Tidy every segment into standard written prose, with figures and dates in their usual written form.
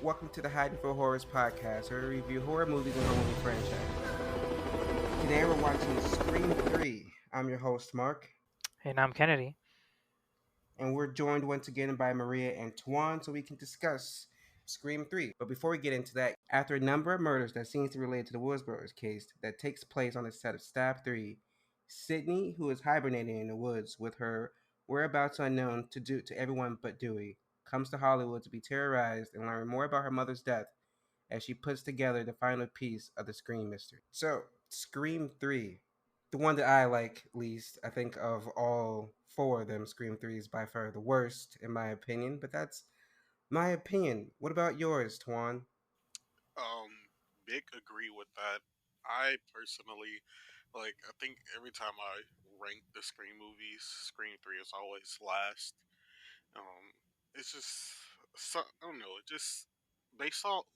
Welcome to the Hiding for Horrors podcast, where we review horror movies and horror movie franchises. Today we're watching Scream 3. I'm your host, Mark, And I'm Kennedy. and we're joined once again by Maria and Tuan so we can discuss Scream 3. But before we get into that, after a number of murders that seems to relate to the Woodsboro case that takes place on the set of Stab 3, Sidney, who is hibernating in the woods with her whereabouts unknown to everyone but Dewey, comes to Hollywood to be terrorized and learn more about her mother's death as she puts together the final piece of the Scream mystery. So, Scream 3, the one that I like least, I think of all four of them, Scream 3 is by far the worst, in my opinion, but that's my opinion. What about yours, Twan? Um, Big agree with that. I personally, I think every time I rank the Scream movies, Scream 3 is always last. Um, it's just, I don't know, it just, based on,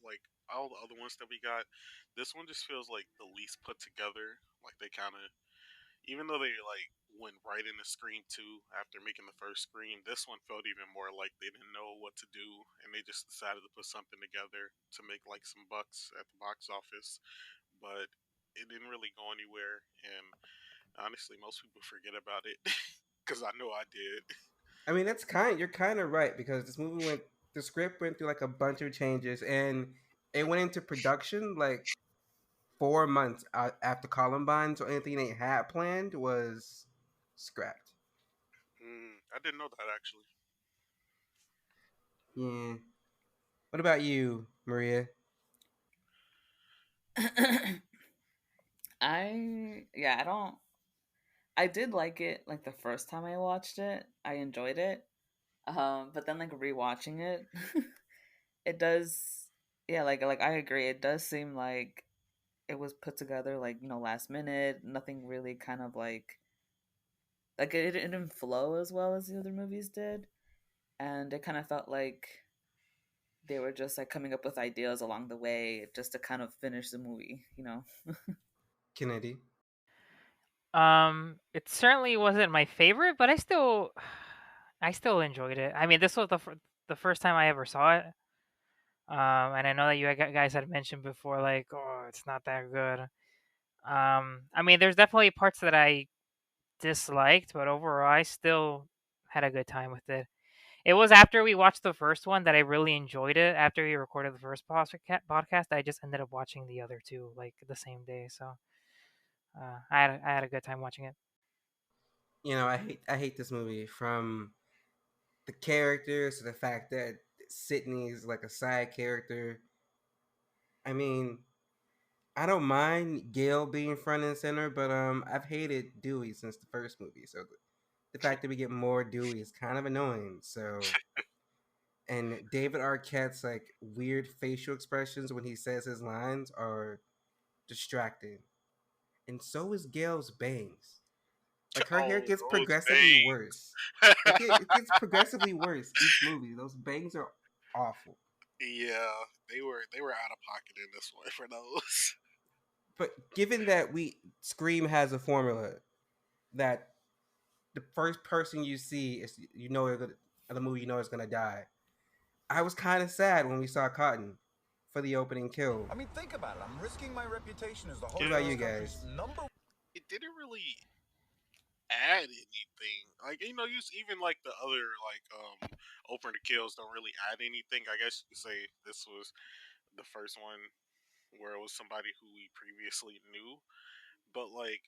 all the other ones that we got, this one just feels like the least put together. Like, they kind of, even though they, went right into Scream 2 after making the first Scream, this one felt even more like they didn't know what to do, and they just decided to put something together to make, some bucks at the box office. But it didn't really go anywhere, and honestly, most people forget about it, because I know I did. I mean, you're kind of right because the script went through like a bunch of changes and it went into production like 4 months after Columbine, so anything they had planned was scrapped. I didn't know that, actually. Yeah. What about you, Maria? I don't. I did like it like the first time I watched it. I enjoyed it. But then like rewatching it, it does. Yeah, like I agree. It does seem like it was put together like last minute. Nothing really kind of like it didn't flow as well as the other movies did, and it kind of felt like they were just like coming up with ideas along the way just to kind of finish the movie. Kennedy? It certainly wasn't my favorite, but I still enjoyed it. I mean, this was the first time I ever saw it. And I know that you guys had mentioned before, like, oh, it's not that good. I mean, there's definitely parts that I disliked, but overall, I still had a good time with it. It was after we watched the first one that I really enjoyed it. After we recorded the first podcast, I just ended up watching the other two like the same day. So I had a good time watching it. I hate this movie from the characters to the fact that Sidney is like a side character. I mean, I don't mind Gail being front and center, but I've hated Dewey since the first movie. So the fact that we get more Dewey is kind of annoying. So and David Arquette's like weird facial expressions when he says his lines are distracting. And so is Gail's bangs. Like her hair Oh, gets those progressively worse. bangs. It gets progressively worse each movie. Those bangs are awful. Yeah, they were out of pocket in this one for those. But given that we Scream has a formula that the first person you see is the movie is gonna die. I was kind of sad when we saw Cotton for the opening kill. I mean, think about it. I'm risking my reputation as the What host about of Yeah, you this country's guys? number. it didn't really add anything. Even like the other open the kills don't really add anything. I guess you could say this was the first one where it was somebody who we previously knew. But I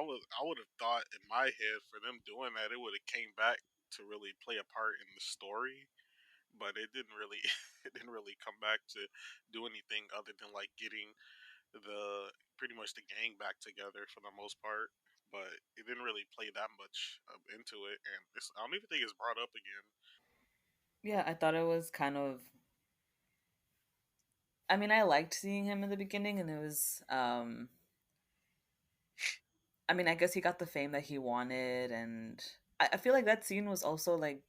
would have thought in my head for them doing that it would have came back to really play a part in the story. But it didn't really it didn't really come back to do anything other than like getting the pretty much the gang back together for the most part, but it didn't really play that much into it, and I don't even think it's brought up again. Yeah, I thought it was kind of. I mean, I liked seeing him in the beginning, and it was. I mean, I guess he got the fame that he wanted, and I feel like that scene was also like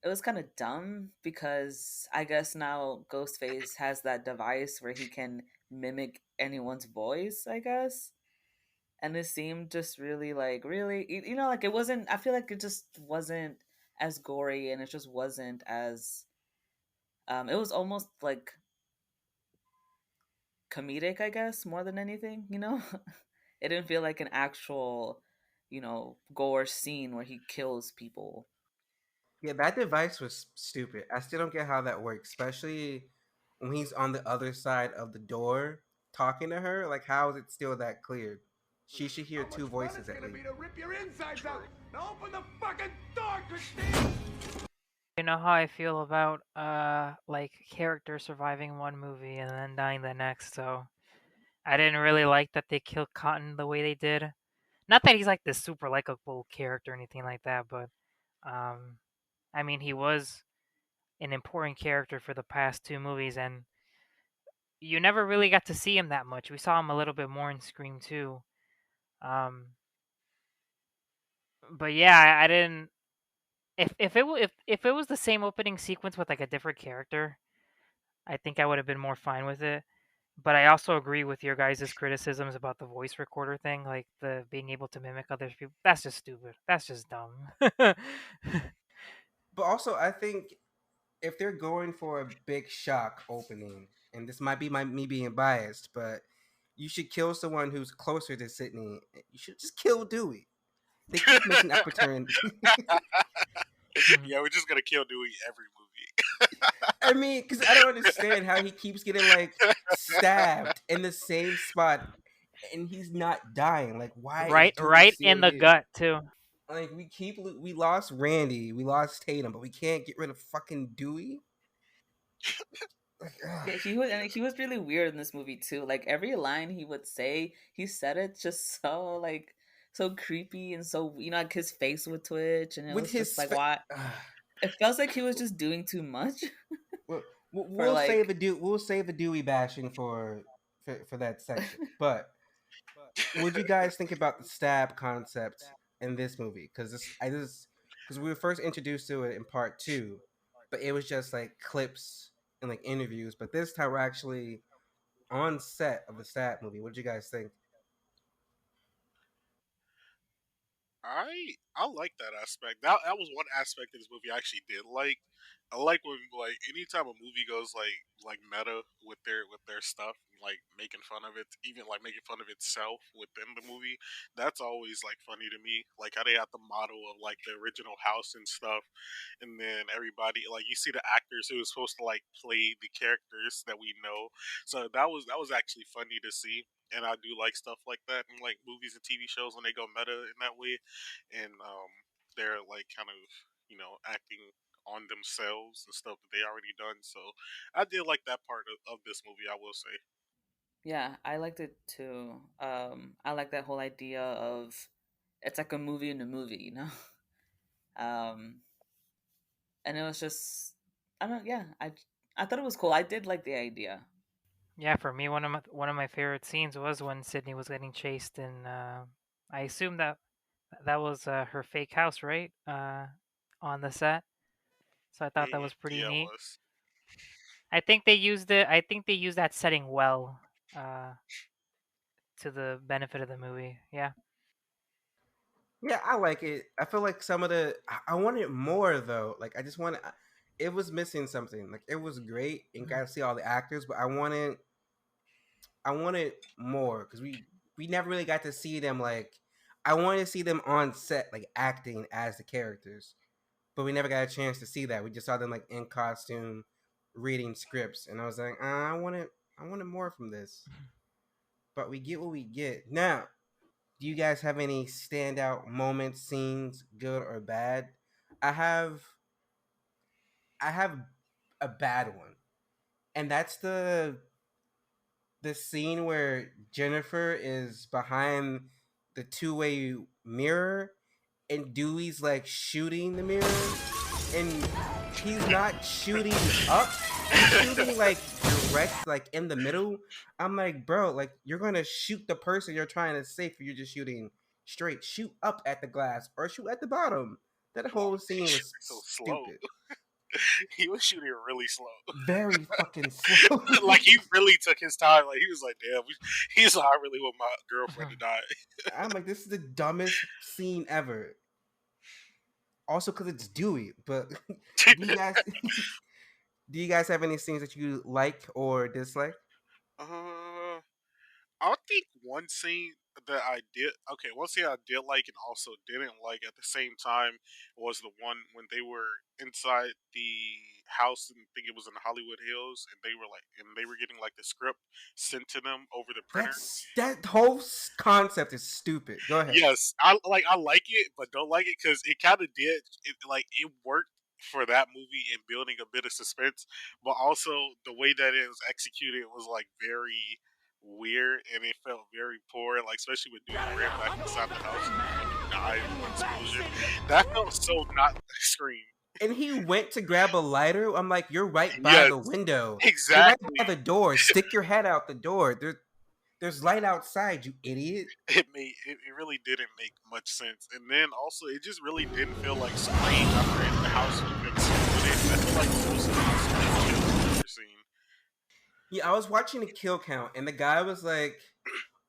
it was kind of dumb because I guess now Ghostface has that device where he can mimic anyone's voice. I guess, and it seemed just really like really, like it wasn't. I feel like it just wasn't as gory, and it just wasn't as It was almost like comedic, I guess, more than anything. It didn't feel like an actual, gore scene where he kills people. Yeah, that device was stupid. I still don't get how that works, especially when he's on the other side of the door talking to her. Like, how is it still that clear? She should hear How much two fun voices it's at gonna be least. to rip your insides out! True. Now open the fucking door, Christine! You know how I feel about like characters surviving one movie and then dying the next. So I didn't really like that they killed Cotton the way they did. Not that he's like this super likable character or anything like that, but um, I mean he was an important character for the past two movies, and you never really got to see him that much. We saw him a little bit more in Scream 2. Um, but yeah, I didn't. If it was the same opening sequence with like a different character, I think I would have been more fine with it. But I also agree with your guys' criticisms about the voice recorder thing, like the being able to mimic other people. That's just stupid. That's just dumb. But also, I think if they're going for a big shock opening, and this might be me being biased, but you should kill someone who's closer to Sidney. You should just kill Dewey. They keep missing opportunities. Mhm. Yeah, we're just gonna kill Dewey every I mean, because I don't understand how he keeps getting like stabbed in the same spot and he's not dying. Like, why is Right, Dewey right still in the here? gut too. Like, we lost Randy, we lost Tatum, but we can't get rid of fucking Dewey. Like, Yeah, he was really weird in this movie too. Like every line he would say, he said it just so like so creepy and so like his face would twitch and it with was just his, like why uh, it feels like he was just doing too much we'll, for we'll save like. the We'll save the Dewey bashing for that section. But what do you guys think about the stab concept in this movie? Because we were first introduced to it in part two, but it was just like clips and like interviews. But this time we're actually on set of the stab movie. What did you guys think? I like that aspect. That was one aspect of this movie I actually did like. I like when like anytime a movie goes like meta with their stuff, like making fun of it, even like making fun of itself within the movie. That's always like funny to me. Like how they had the model of like the original house and stuff, and then everybody like you see the actors who was supposed to like play the characters that we know. So that was actually funny to see. And I do like stuff like that in like movies and TV shows when they go meta in that way, and they're like kind of acting on themselves and stuff that they already done. So I did like that part of this movie. I will say. Yeah, I liked it too. I like that whole idea of it's like a movie in a movie. um and it was just I don't yeah, I thought it was cool. I did like the idea. Yeah, for me, one of my favorite scenes was when Sydney was getting chased, and I assume that that was her fake house, right? On the set. So I thought that was pretty Yeah, it neat. was. I think they used it. I think they used that setting well, uh, to the benefit of the movie. Yeah. Yeah, I like it. I feel like some of I wanted more though. Like I just wanted. It was missing something. Like it was great and got to see all the actors, but I wanted more because we never really got to see them. Like I wanted to see them on set, like acting as the characters, but we never got a chance to see that. We just saw them like in costume, reading scripts, and I was like, I wanted more from this. But we get what we get. Now, do you guys have any standout moments, scenes, good or bad? I have I have a bad one, and that's the scene where Jennifer is behind the two-way mirror and Dewey's like shooting the mirror and he's not shooting up. He's shooting like direct like in the middle. I'm like, bro, like you're gonna shoot the person you're trying to save if you're just shooting straight. Shoot up at the glass or shoot at the bottom. That Oh, whole scene was so slow. stupid. He was shooting really slow. Very fucking slow. Like he really took his time. Like he was like, "Damn," he's like, "I really want my girlfriend to die." I'm like, this is the dumbest scene ever. Also, because it's Dewey. But do you guys Do you guys have any scenes that you like or dislike? Uh, I think one scene that I did okay, one scene I did like and also didn't like at the same time was the one when they were inside the house and I think it was in Hollywood Hills and they were getting like the script sent to them over the printer. That whole concept is stupid. Go ahead. Yes, I like it, but don't like it because it kind of did it worked for that movie in building a bit of suspense, but also the way that it was executed was like very weird and it felt very poor. Like especially when Dewey ran back inside the house and fucking died in one explosion, that felt so not Scream. And he went to grab a lighter. I'm like, you're right by Yes, the window. You're right by exactly. the door. Stick your head out the door. There's light outside, you idiot. It really didn't make much sense, and then also it just really didn't feel like Scream after the house was exploded. I feel like most of the Scream kills I've ever seen. Yeah, I was watching the kill count, and the guy was like,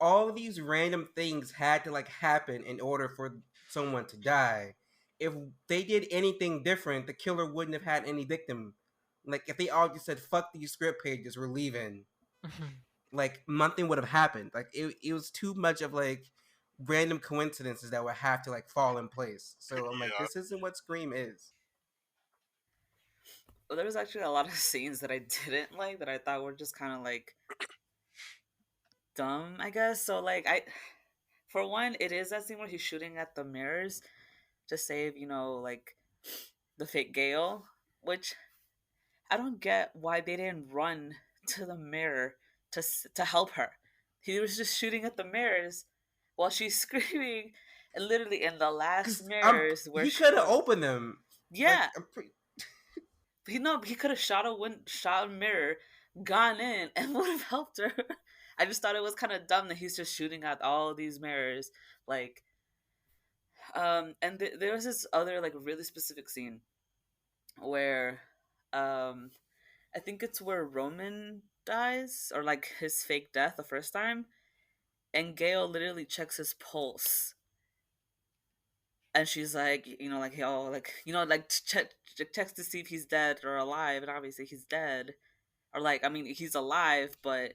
all of these random things had to like happen in order for someone to die. If they did anything different, the killer wouldn't have had any victim. Like if they all just said, "Fuck these script pages, we're leaving," like nothing would have happened. Like it was too much of like random coincidences that would have to like fall in place. So I'm like, Yeah, this isn't what Scream is. Well, there was actually a lot of scenes that I didn't like that I thought were just kind of like dumb, I guess. So like for one, it is that scene where he's shooting at the mirrors to save, like the fake Gale, which I don't get why they didn't run to the mirror to help her. He was just shooting at the mirrors while she's screaming, and literally in the last Because mirrors were he could have shown. opened them. Like Yeah, he could have shot a mirror, gone in, and would have helped her. I just thought it was kind of dumb that he's just shooting at all these mirrors, like. And there was this other like really specific scene where, I think it's where Roman dies or like his fake death the first time, and Gail literally checks his pulse, and she's like, like he'll like checks to see if he's dead or alive, and obviously he's dead, or like I mean he's alive, but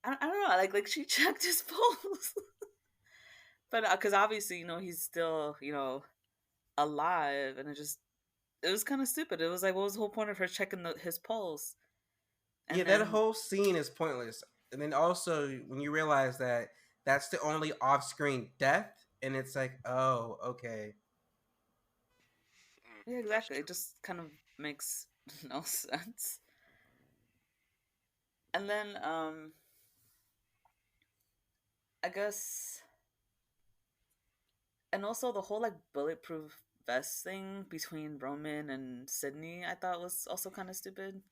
I don't know, like she checked his pulse, but because obviously he's still alive, and it was kind of stupid. It was like, what was the whole point of her checking his pulse? yeah, And that then whole scene is pointless. And then also when you realize that that's the only off-screen death, and it's like, oh, okay. yeah, that's exactly. It true. just kind of makes no sense. And then I guess, and also the whole like bulletproof vest thing between Roman and Sidney, I thought was also kind of stupid,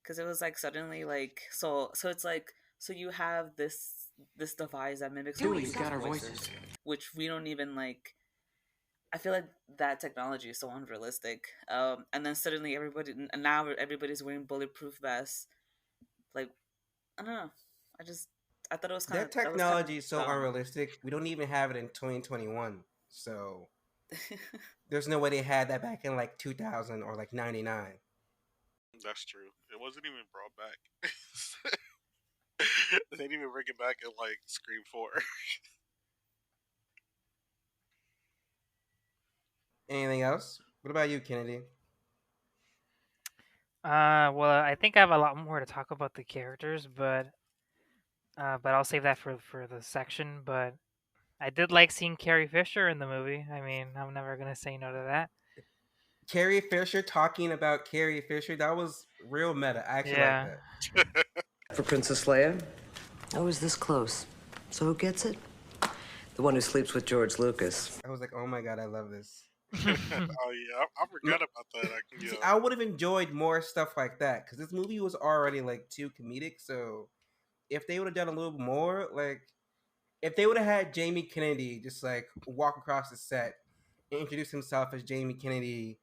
because it was like suddenly like so it's like, so you have this device that mimics Dewey's people's got our voices, voices. which we don't even like. I feel like that technology is so unrealistic. And then suddenly and now everybody's wearing bulletproof vests. Like, I don't know. I just, I thought That that was kind of technology is so dumb. unrealistic. We don't even have it in 2021. So there's no way they had that back in like 2000 or like 99. That's true. It wasn't even brought back. They didn't even bring it back in like Scream 4. Anything else? What about you, Kennedy? Well, I think I have a lot more to talk about the characters, but I'll save that for the section. But I did like seeing Carrie Fisher in the movie. I mean, I'm never gonna say no to that. Carrie Fisher talking about Carrie Fisher, that was real meta. I actually like Yeah. that. For Princess Leia? I was this close. So who gets it? The one who sleeps with George Lucas. I was like, oh my god, I love this. Oh yeah, I No, forgot about that. see, Yeah, I would have enjoyed more stuff like that because this movie was already like too comedic. So if they would have done a little more, like if they would have had Jamie Kennedy just like walk across the set and introduce himself as Jamie Kennedy,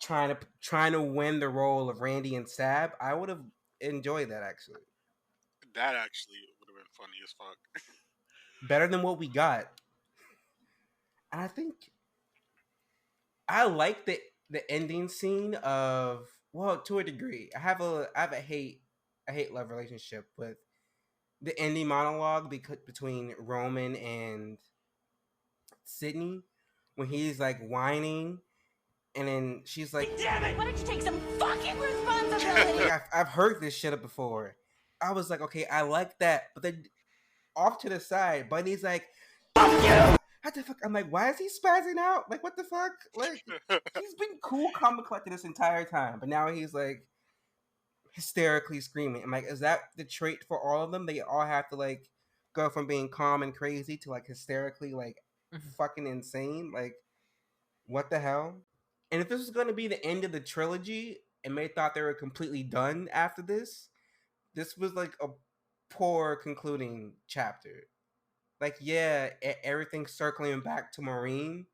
trying to win the role of Randy and Sab, I would have enjoyed that actually that actually would have been funny as fuck. better than what we got. And I think I like the ending scene of, well, to a degree. I have a hate love relationship with the ending monologue between Roman and Sidney, when he's like whining, and then she's like, Damn it! Why don't you take some fucking responsibility? like I've heard this shit before. I was like, okay, I like that, but then off to the side, Bunny's like, fuck you! What the fuck? I'm like, why is he spazzing out? Like, what the fuck? Like, he's been cool, calm, and collected this entire time, but now he's like hysterically screaming. I'm like, is that the trait for all of them? They all have to like go from being calm and crazy to like hysterically like Mhm. fucking insane? Like, what the hell? And if this was going to be the end of the trilogy, and they thought they were completely done after this was like a poor concluding chapter. Like, yeah, everything's circling back to Maureen,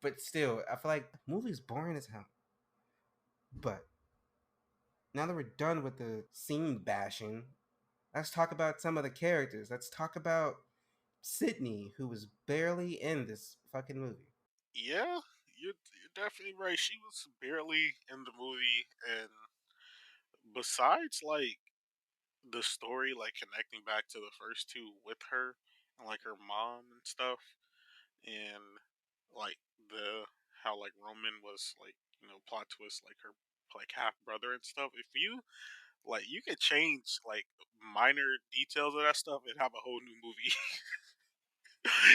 but still, I feel like the movie's boring as hell. But now that we're done with the scene bashing, let's talk about some of the characters. Let's talk about Sidney, who was barely in this fucking movie. Yeah, you're definitely right. She was barely in the movie, and besides like the story, like connecting back to the first two with her and like her mom and stuff, and like the how like Roman was like plot twist like her like half brother and stuff. If you like, you could change like minor details of that stuff and have a whole new movie.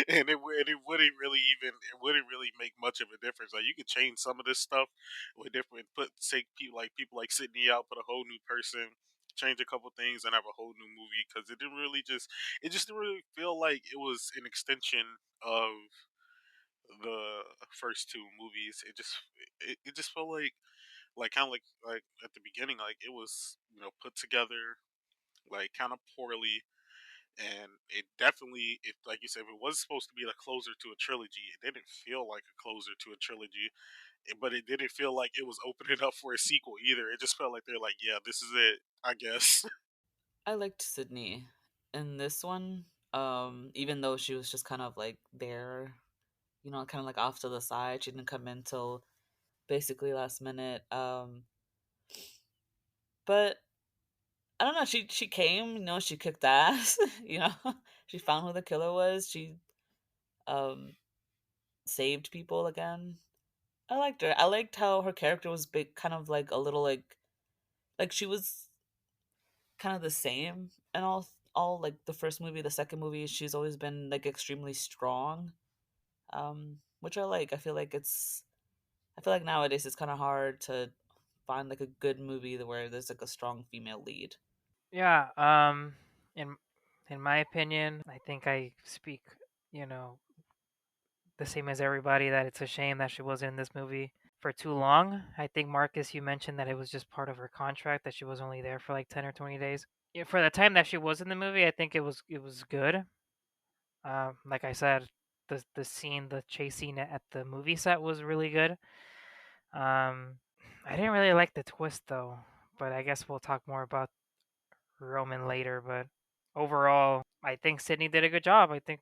And it wouldn't really make much of a difference. Like you could change some of this stuff with different put say people like Sidney out, put a whole new person, change a couple things, and have a whole new movie because it just didn't really feel like it was an extension of the first two movies. It just felt like kind of like at the beginning, like it was put together like kind of poorly, and it definitely, if like you said, if it was supposed to be a closer to a trilogy, it didn't feel like a closer to a trilogy. But it didn't feel like it was opening up for a sequel either. It just felt like they're like, yeah, this is it, I guess. I liked Sydney in this one, even though she was just kind of like there, kind of like off to the side. She didn't come in till basically last minute. But I don't know. She came, she kicked ass. She found who the killer was. She um saved people again. I liked her. I liked how her character was big, kind of like a little like she was kind of the same and all like the first movie, the second movie. She's always been like extremely strong, which I like. I feel like nowadays it's kind of hard to find like a good movie where there's like a strong female lead. Yeah. In in my opinion, I think I speak, you know, the same as everybody that it's a shame that she wasn't in this movie for too long. I think Marcus, you mentioned that it was just part of her contract that she was only there for like 10 or 20 days. Yeah, for the time that she was in the movie, I think it was good. Like I said, the chase scene at the movie set was really good. I didn't really like the twist though, but I guess we'll talk more about Roman later. But overall, I think Sydney did a good job. I think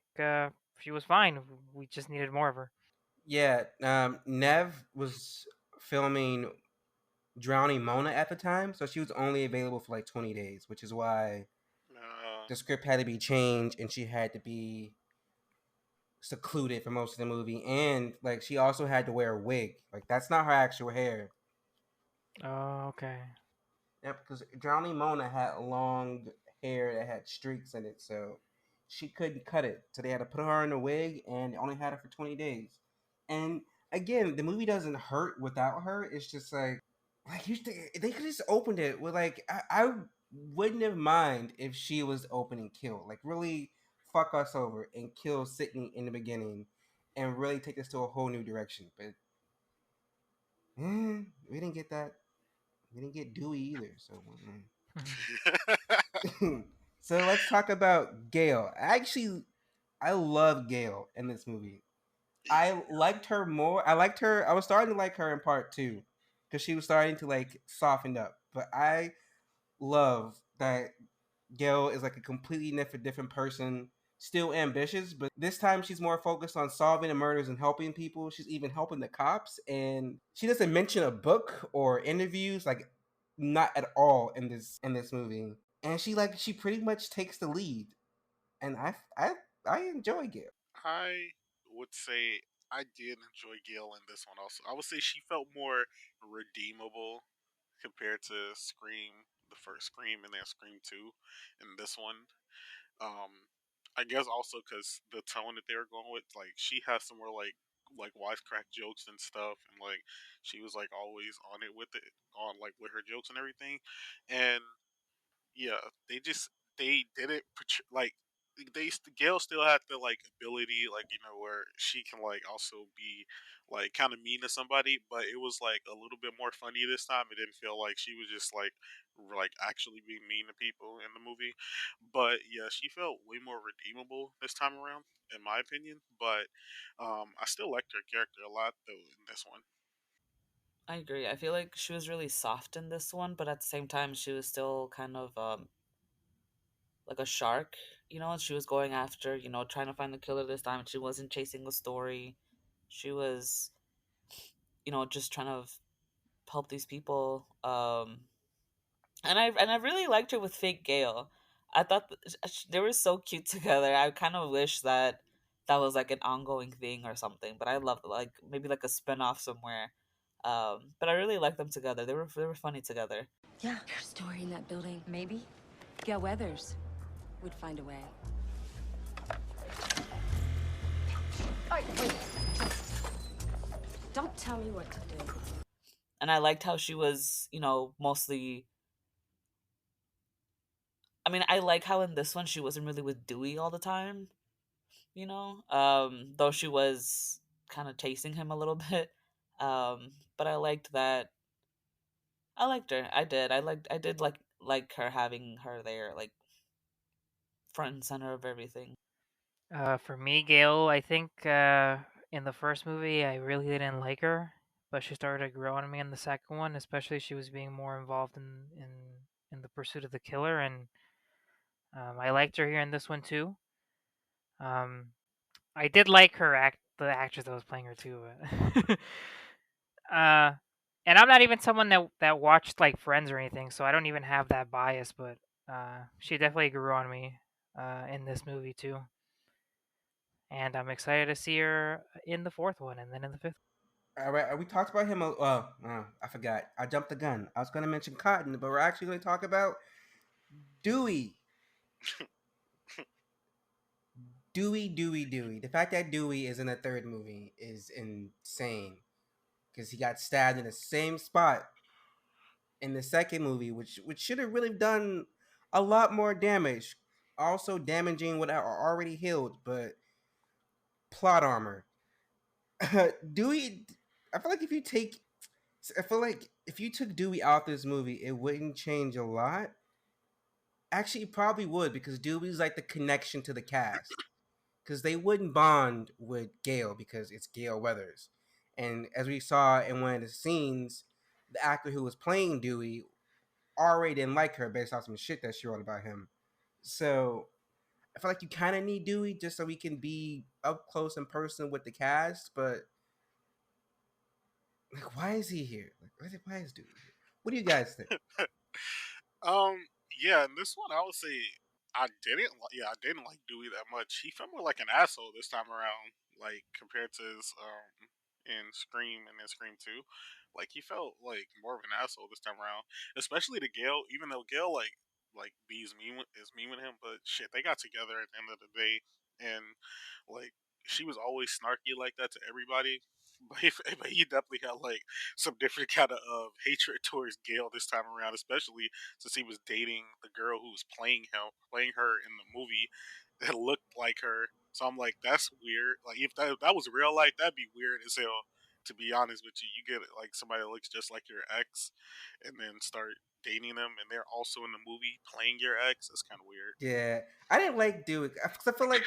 she was fine. We just needed more of her. Yeah, Nev was filming Drowning Mona at the time, so she was only available for like 20 days, which is why uh, the script had to be changed and she had to be secluded for most of the movie. And like, she also had to wear a wig. Like, that's not her actual hair. Oh, okay. Yep, because Drowning Mona had long hair that had streaks in it, so she couldn't cut it. So they had to put her in a wig and only had her for 20 days. And again, the movie doesn't hurt without her. It's just like they could just opened it with like I wouldn't have mind if she was open and killed. Like really fuck us over and kill Sidney in the beginning and really take this to a whole new direction. But we didn't get that. We didn't get Dewey either. So so let's talk about Gail. Actually, I love Gail in this movie. I liked her more. I liked her. I was starting to like her in part two because she was starting to like soften up. But I love that Gail is like a completely different person. still ambitious, but this time she's more focused on solving the murders and helping people. She's even helping the cops, and she doesn't mention a book or interviews, like not at all in this movie. And she pretty much takes the lead, and I enjoy Gail. I would say I did enjoy Gail in this one also. I would say she felt more redeemable compared to Scream, the first Scream, and then Scream 2 in this one. Um, I guess also because the tone that they were going with, like she has some more like wisecrack jokes and stuff, and like she was like always on it with it, on like with her jokes and everything, and yeah, they didn't like Gail still had the like ability, like where she can like also be like kind of mean to somebody, but it was like a little bit more funny this time. It didn't feel like she was just like actually being mean to people in the movie. But yeah, she felt way more redeemable this time around, in my opinion. But I still liked her character a lot though in this one. I agree. I feel like she was really soft in this one, but at the same time, she was still kind of like a shark. She was going after, trying to find the killer this time. She wasn't chasing the story. She was, just trying to help these people. And I really liked her with Fake Gale. I thought they were so cute together. I kind of wish that that was like an ongoing thing or something. But I love like maybe like a spinoff somewhere. But I really liked them together. They were funny together. Yeah, there's a story in that building. Maybe Gail Weathers would find a way. All right, wait. Don't tell me what to do. And I liked how she was, mostly. I mean, I like how in this one she wasn't really with Dewey all the time. Though she was kind of chasing him a little bit. But I liked that. I liked her. I did. I did like her having her there, like front and center of everything. For me, Gail, I think in the first movie I really didn't like her, but she started to grow on me in the second one. Especially she was being more involved in the pursuit of the killer, and I liked her here in this one too. Um, I did like the actress that was playing her too. uh, and I'm not even someone that watched like Friends or anything, so I don't even have that bias. But she definitely grew on me in this movie too, and I'm excited to see her in the fourth one and then in the fifth. All right, we talked about him. I forgot. I jumped the gun. I was going to mention Cotton, but we're actually going to talk about Dewey. Dewey. The fact that Dewey is in the third movie is insane because he got stabbed in the same spot in the second movie, which should have really done a lot more damage. Also damaging what are already healed, but plot armor. Dewey, I feel like I feel like if you took Dewey out this movie, it wouldn't change a lot. Actually, it probably would because Dewey's like the connection to the cast. Because they wouldn't bond with Gail because it's Gail Weathers. And as we saw in one of the scenes, the actor who was playing Dewey already didn't like her based on some shit that she wrote about him. So I feel like you kind of need Dewey just so we can be up close in person with the cast. But like, why is he here? Like, why is Dewey here? What do you guys think? Um, yeah, in this one, I would say I didn't like Dewey that much. He felt more like an asshole this time around, like compared to his in Scream and in Scream 2. Like he felt like more of an asshole this time around, especially to Gail. Even though Gail like is mean with him, but shit, they got together at the end of the day, and like she was always snarky like that to everybody. But he definitely had like some different kind of hatred towards Gail this time around, especially since he was dating the girl who was playing her in the movie that looked like her. So I'm like, that's weird. Like if that was real life, that'd be weird as hell. To be honest with you, you get like somebody that looks just like your ex, and then start dating them, and they're also in the movie playing your ex. That's kind of weird. Yeah, I didn't like Dewey. I feel like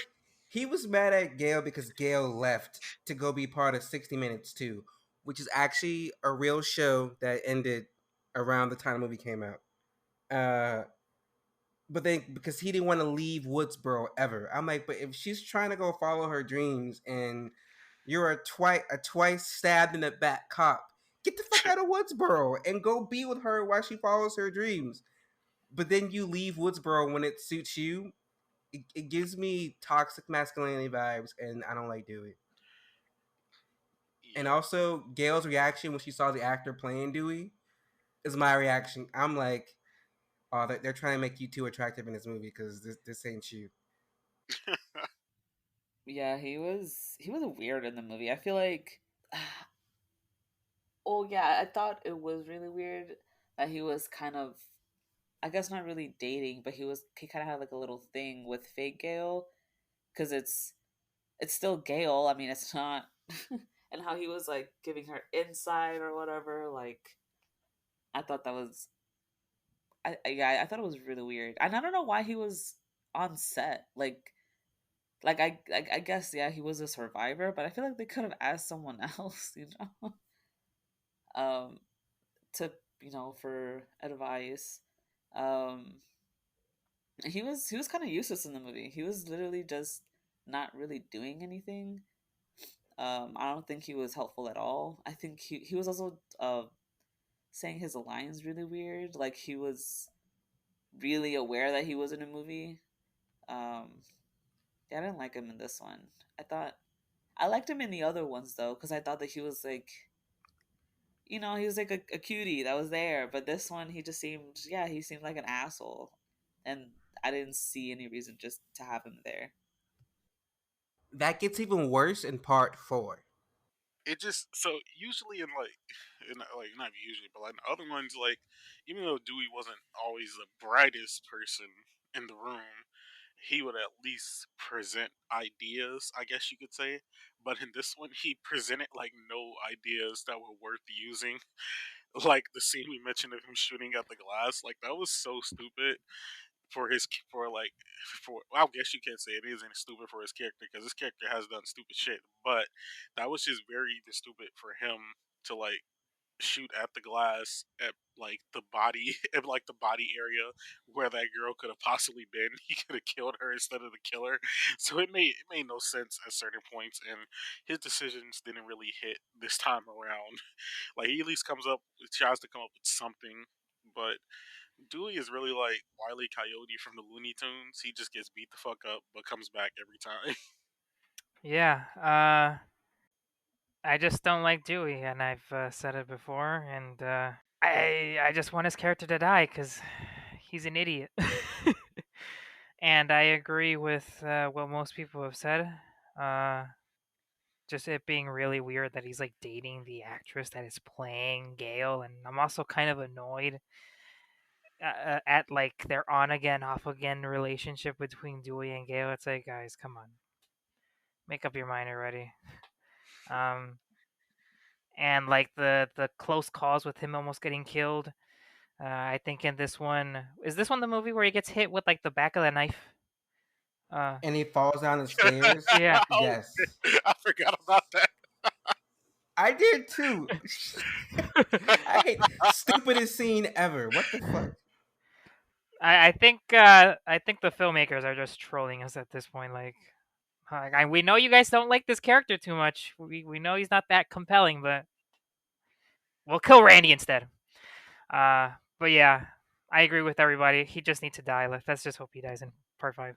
he was mad at Gail because Gail left to go be part of 60 Minutes too, which is actually a real show that ended around the time the movie came out. Uh, but then because he didn't want to leave Woodsboro ever. I'm like, but if she's trying to go follow her dreams and you're a twice stabbed in the back cop, get the fuck out of Woodsboro and go be with her while she follows her dreams. But then you leave Woodsboro when it suits you. It gives me toxic masculinity vibes, and I don't like Dewey. And Yeah. also, Gail's reaction when she saw the actor playing Dewey is my reaction. I'm like, oh, they're trying to make you too attractive in this movie because this ain't you. Yeah, he was weird in the movie. I feel like oh yeah, I thought it was really weird that he was kind of, I guess not really dating, but he kind of had like a little thing with fake Gale because it's still Gale. I mean, it's not and how he was like giving her insight or whatever, like I thought that was yeah, I thought it was really weird. And I don't know why he was on set. I guess yeah, he was a survivor, but I feel like they could have asked someone else, um, to for advice. Um, he was kind of useless in the movie. He was literally just not really doing anything. I don't think he was helpful at all. I think he was also saying his lines really weird. Like he was really aware that he was in a movie. Um, yeah, I didn't like him in this one. I thought I liked him in the other ones though, because I thought that he was like, he was like a cutie that was there. But this one, he just seemed, yeah, he seemed like an asshole, and I didn't see any reason just to have him there. That gets even worse in part four. It just so usually in like not usually, but like in other ones, like even though Dewey wasn't always the brightest person in the room, he would at least present ideas, I guess you could say. But in this one, he presented like no ideas that were worth using. Like the scene we mentioned of him shooting at the glass, like that was so stupid for his for like for well, I guess you can't say it isn't stupid for his character because his character has done stupid shit, but that was just very stupid for him to like shoot at the glass at like the body at like the body area where that girl could have possibly been. He could have killed her instead of the killer. So it made no sense at certain points, and his decisions didn't really hit this time around. Like he at least tries to come up with something, but Dewey is really like Wile E. Coyote from the Looney Tunes. He just gets beat the fuck up, but comes back every time. Yeah, I just don't like Dewey, and I've said it before, and I just want his character to die because he's an idiot. And I agree with what most people have said. Uh, just it being really weird that he's like dating the actress that is playing Gale, and I'm also kind of annoyed at like their on again, off again relationship between Dewey and Gale. It's like, guys, come on, make up your mind already. Um, and like the close calls with him almost getting killed. I think in this one, is this one the movie where he gets hit with like the back of the knife? Uh, And he falls down the stairs. yeah. Oh, Yes, I forgot about that. I did too. I hate stupidest scene ever. What the fuck? I think the filmmakers are just trolling us at this point. Like, we know you guys don't like this character too much. We know he's not that compelling, but we'll kill Randy instead. Uh, but yeah, I agree with everybody. He just needs to die. Let's just hope he dies in part five.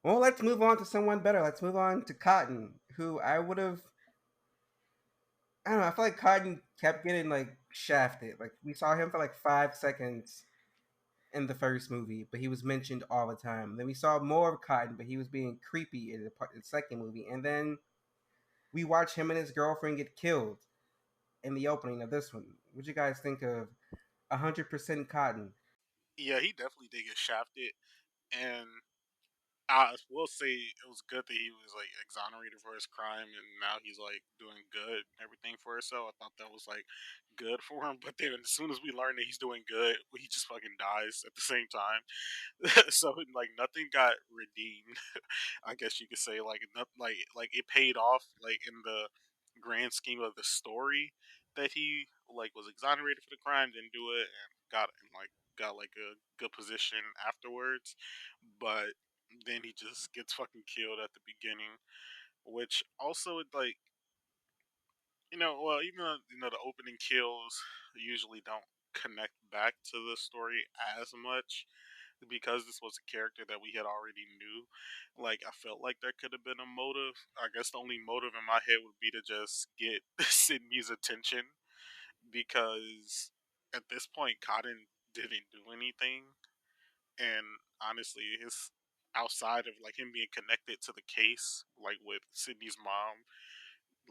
Well, let's move on to someone better. Let's move on to Cotton, who I would have. I don't know. I feel like Cotton kept getting like shafted. Like we saw him for like 5 seconds in the first movie, but he was mentioned all the time. Then we saw more of Cotton, but he was being creepy in the second movie. And then we watched him and his girlfriend get killed in the opening of this one. What you guys think of 100% Cotton? Yeah, he definitely did get shafted, and I will say it was good that he was like exonerated for his crime, and now he's like doing good, and everything for himself. I thought that was like good for him. But then as soon as we learn that he's doing good, he just fucking dies at the same time. So like nothing got redeemed. I guess you could say like not, like it paid off like in the grand scheme of the story. that he like was exonerated for the crime, didn't do it, and got like a good position afterwards. But then he just gets fucking killed at the beginning, which also like well, even though the opening kills usually don't connect back to the story as much because this was a character that we had already knew. Like I felt like there could have been a motive. I guess the only motive in my head would be to just get Sydney's attention because at this point Cotton didn't do anything, and honestly, his outside of like him being connected to the case, like with Sydney's mom,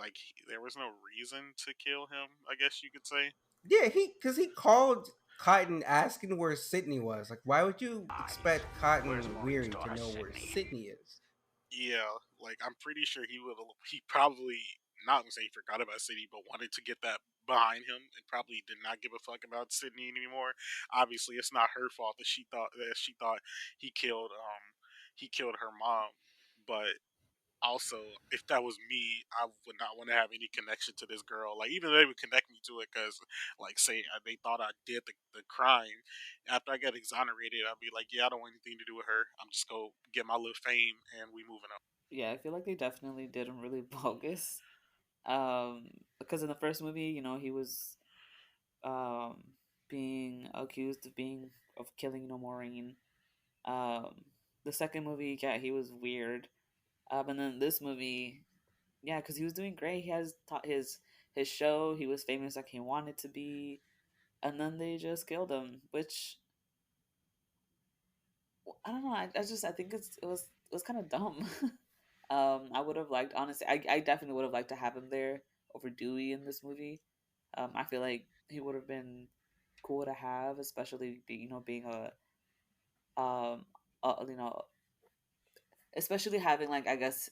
like there was no reason to kill him. I guess you could say. Yeah, he called Cotton asking where Sidney was. Like, why would you expect Where's Cotton Weary to Morningstar, know where Sydney? Sidney is? Yeah, like I'm pretty sure he would. He probably not gonna say he forgot about Sydney, but wanted to get that behind him, and probably did not give a fuck about Sydney anymore. Obviously, it's not her fault that she thought he killed her mom, but also, if that was me, I would not want to have any connection to this girl. Like, even though they would connect me to it because, like, say they thought I did the crime. After I got exonerated, I'd be like, yeah, I don't want anything to do with her. I'm just go get my little fame and we moving on. Yeah, I feel like they definitely did him really bogus. Because in the first movie, he was um being accused of killing Maureen. Um, the second movie, yeah, he was weird. And then this movie, yeah, because he was doing great. He has taught his show. He was famous like he wanted to be, and then they just killed him. Which I don't know. I think it was kind of dumb. I would have liked honestly. I definitely would have liked to have him there over Dewey in this movie. I feel like he would have been cool to have, especially being um you know especially having like I guess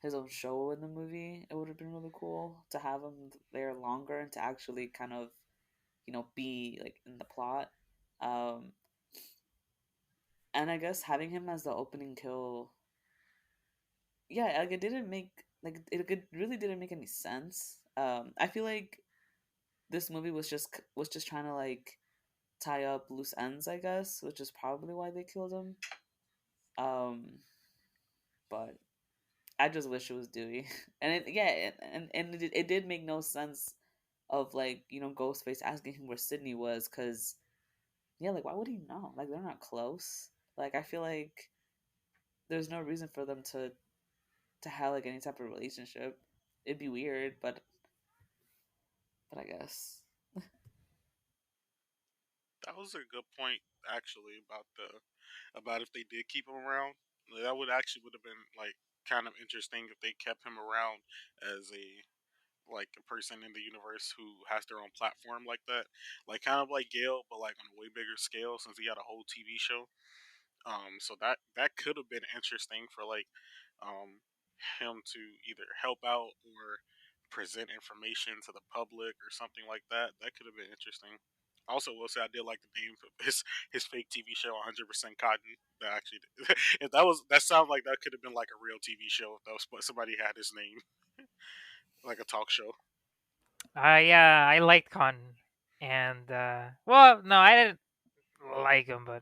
his own show in the movie. It would have been really cool to have him there longer and to actually kind of be like in the plot. Um, and I guess having him as the opening kill, yeah, like it didn't make really didn't make any sense. I feel like this movie was just trying to like tie up loose ends, I guess, which is probably why they killed him. Um, but I just wish it was Dewey, and it did make no sense of like Ghostface asking him where Sidney was, because yeah, like why would he know? Like they're not close. Like I feel like there's no reason for them to have like any type of relationship. It'd be weird, but I guess. That was a good point, actually, about if they did keep him around. That would have been like kind of interesting if they kept him around as a person in the universe who has their own platform like that, like kind of like Gale, but like on a way bigger scale since he had a whole TV show. So that could have been interesting for like um, him to either help out or present information to the public or something like that. That could have been interesting. Also, will say I did like the name of his fake TV show, 100% Cotton. That actually, if that sounds like that could have been like a real TV show if that was somebody had his name, like a talk show. Yeah, I liked Cotton, and well, no, I didn't like him, but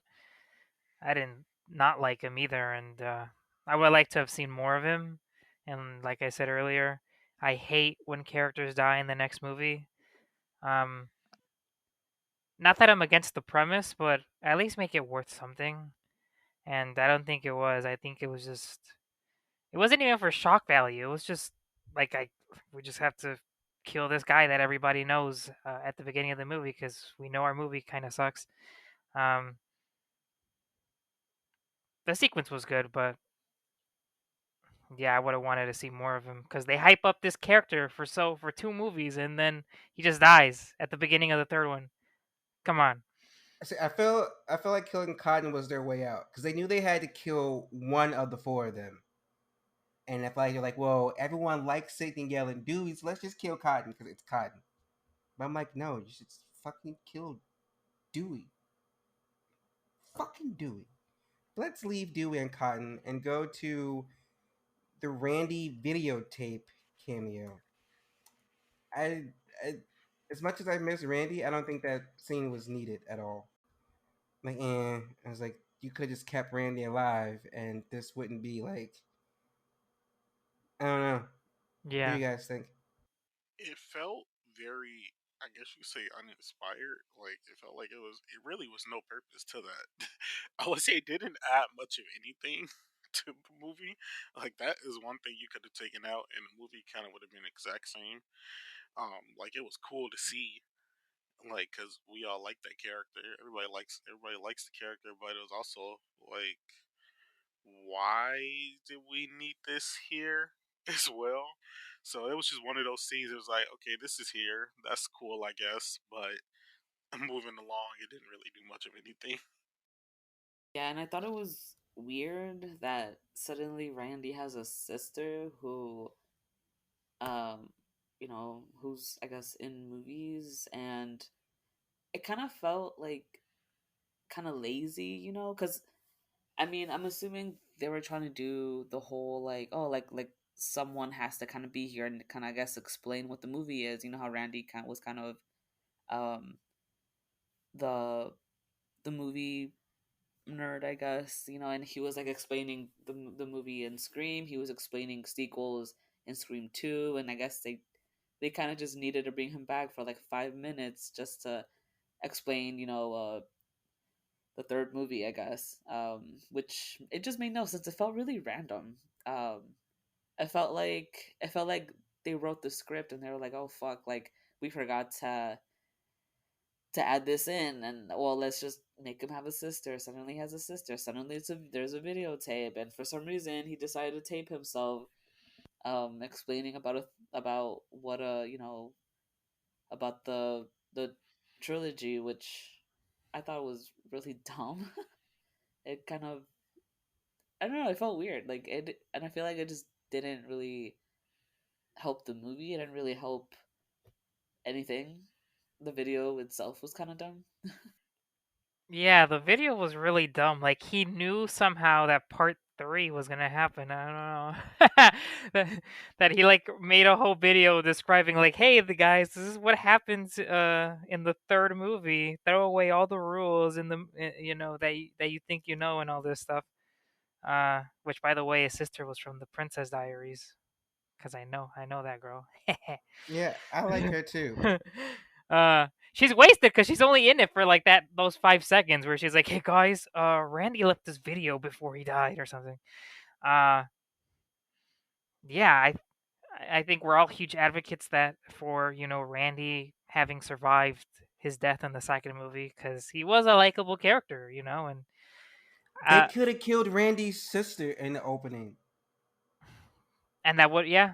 I didn't not like him either, and I would like to have seen more of him. And like I said earlier, I hate when characters die in the next movie. Um, Not that I'm against the premise, but at least make it worth something. And I don't think it was. I think it was just. It wasn't even for shock value. It was just like we just have to kill this guy that everybody knows at the beginning of the movie because we know our movie kind of sucks. Um, the sequence was good, but yeah, I would have wanted to see more of him because they hype up this character for 2 movies and then he just dies at the beginning of the third one. Come on. See, I feel like killing Cotton was their way out because they knew they had to kill one of the four of them. And I feel like they're like, well, everyone likes Sidney yelling Dewey, so let's just kill Cotton because it's Cotton. But I'm like, no, you should fucking kill Dewey. Fucking Dewey. Let's leave Dewey and Cotton and go to the Randy videotape cameo. I As much as I miss Randy, I don't think that scene was needed at all. Like, I was like, you could have just kept Randy alive, and this wouldn't be like, I don't know. What do Yeah. you guys think? It felt very, I guess you say, uninspired. Like it felt like it really was no purpose to that. I would say it didn't add much of anything to the movie. Like that is one thing you could have taken out, and the movie kind of would have been exact same. Like it was cool to see, like because we all like that character. Everybody likes the character, but it was also like, why did we need this here as well? So it was just one of those scenes. It was like, okay, this is here. That's cool, I guess. But moving along, it didn't really do much of anything. Yeah, and I thought it was weird that suddenly Randy has a sister who, um, who's I guess in movies, and it kind of felt like kind of lazy, because I mean, I'm assuming they were trying to do the whole like, oh, like someone has to kind of be here and kind of I guess explain what the movie is. You know how Randy was kind of um the the movie nerd, I guess, and he was like explaining the movie in Scream. He was explaining sequels in Scream 2, and I guess they kind of just needed to bring him back for like 5 minutes just to explain, the third movie, I guess. Which it just made no sense. It felt really random. Um, I felt like they wrote the script and they were like, oh fuck, like we forgot to add this in, and well, let's just make him have a sister. Suddenly he has a sister. Suddenly there's a videotape, and for some reason he decided to tape himself, explaining about what about the trilogy, which I thought was really dumb. It kind of, I don't know, it felt weird, like it, and I feel like it just didn't really help the movie. It didn't really help anything. The video itself was kind of dumb. Yeah, the video was really dumb. Like he knew somehow that part 3 was gonna happen. I don't know. that, that he like made a whole video describing like, hey, the guys, this is what happens in the third movie. Throw away all the rules in the that you think you know and all this stuff. Which by the way, his sister was from the Princess Diaries because I know that girl. Yeah, I like her too. She's wasted because she's only in it for like those 5 seconds where she's like, "Hey guys, Randy left this video before he died or something." Uh, yeah, I think we're all huge advocates that for Randy having survived his death in the second movie because he was a likable character, and They uh, could have killed Randy's sister in the opening. and that would yeah.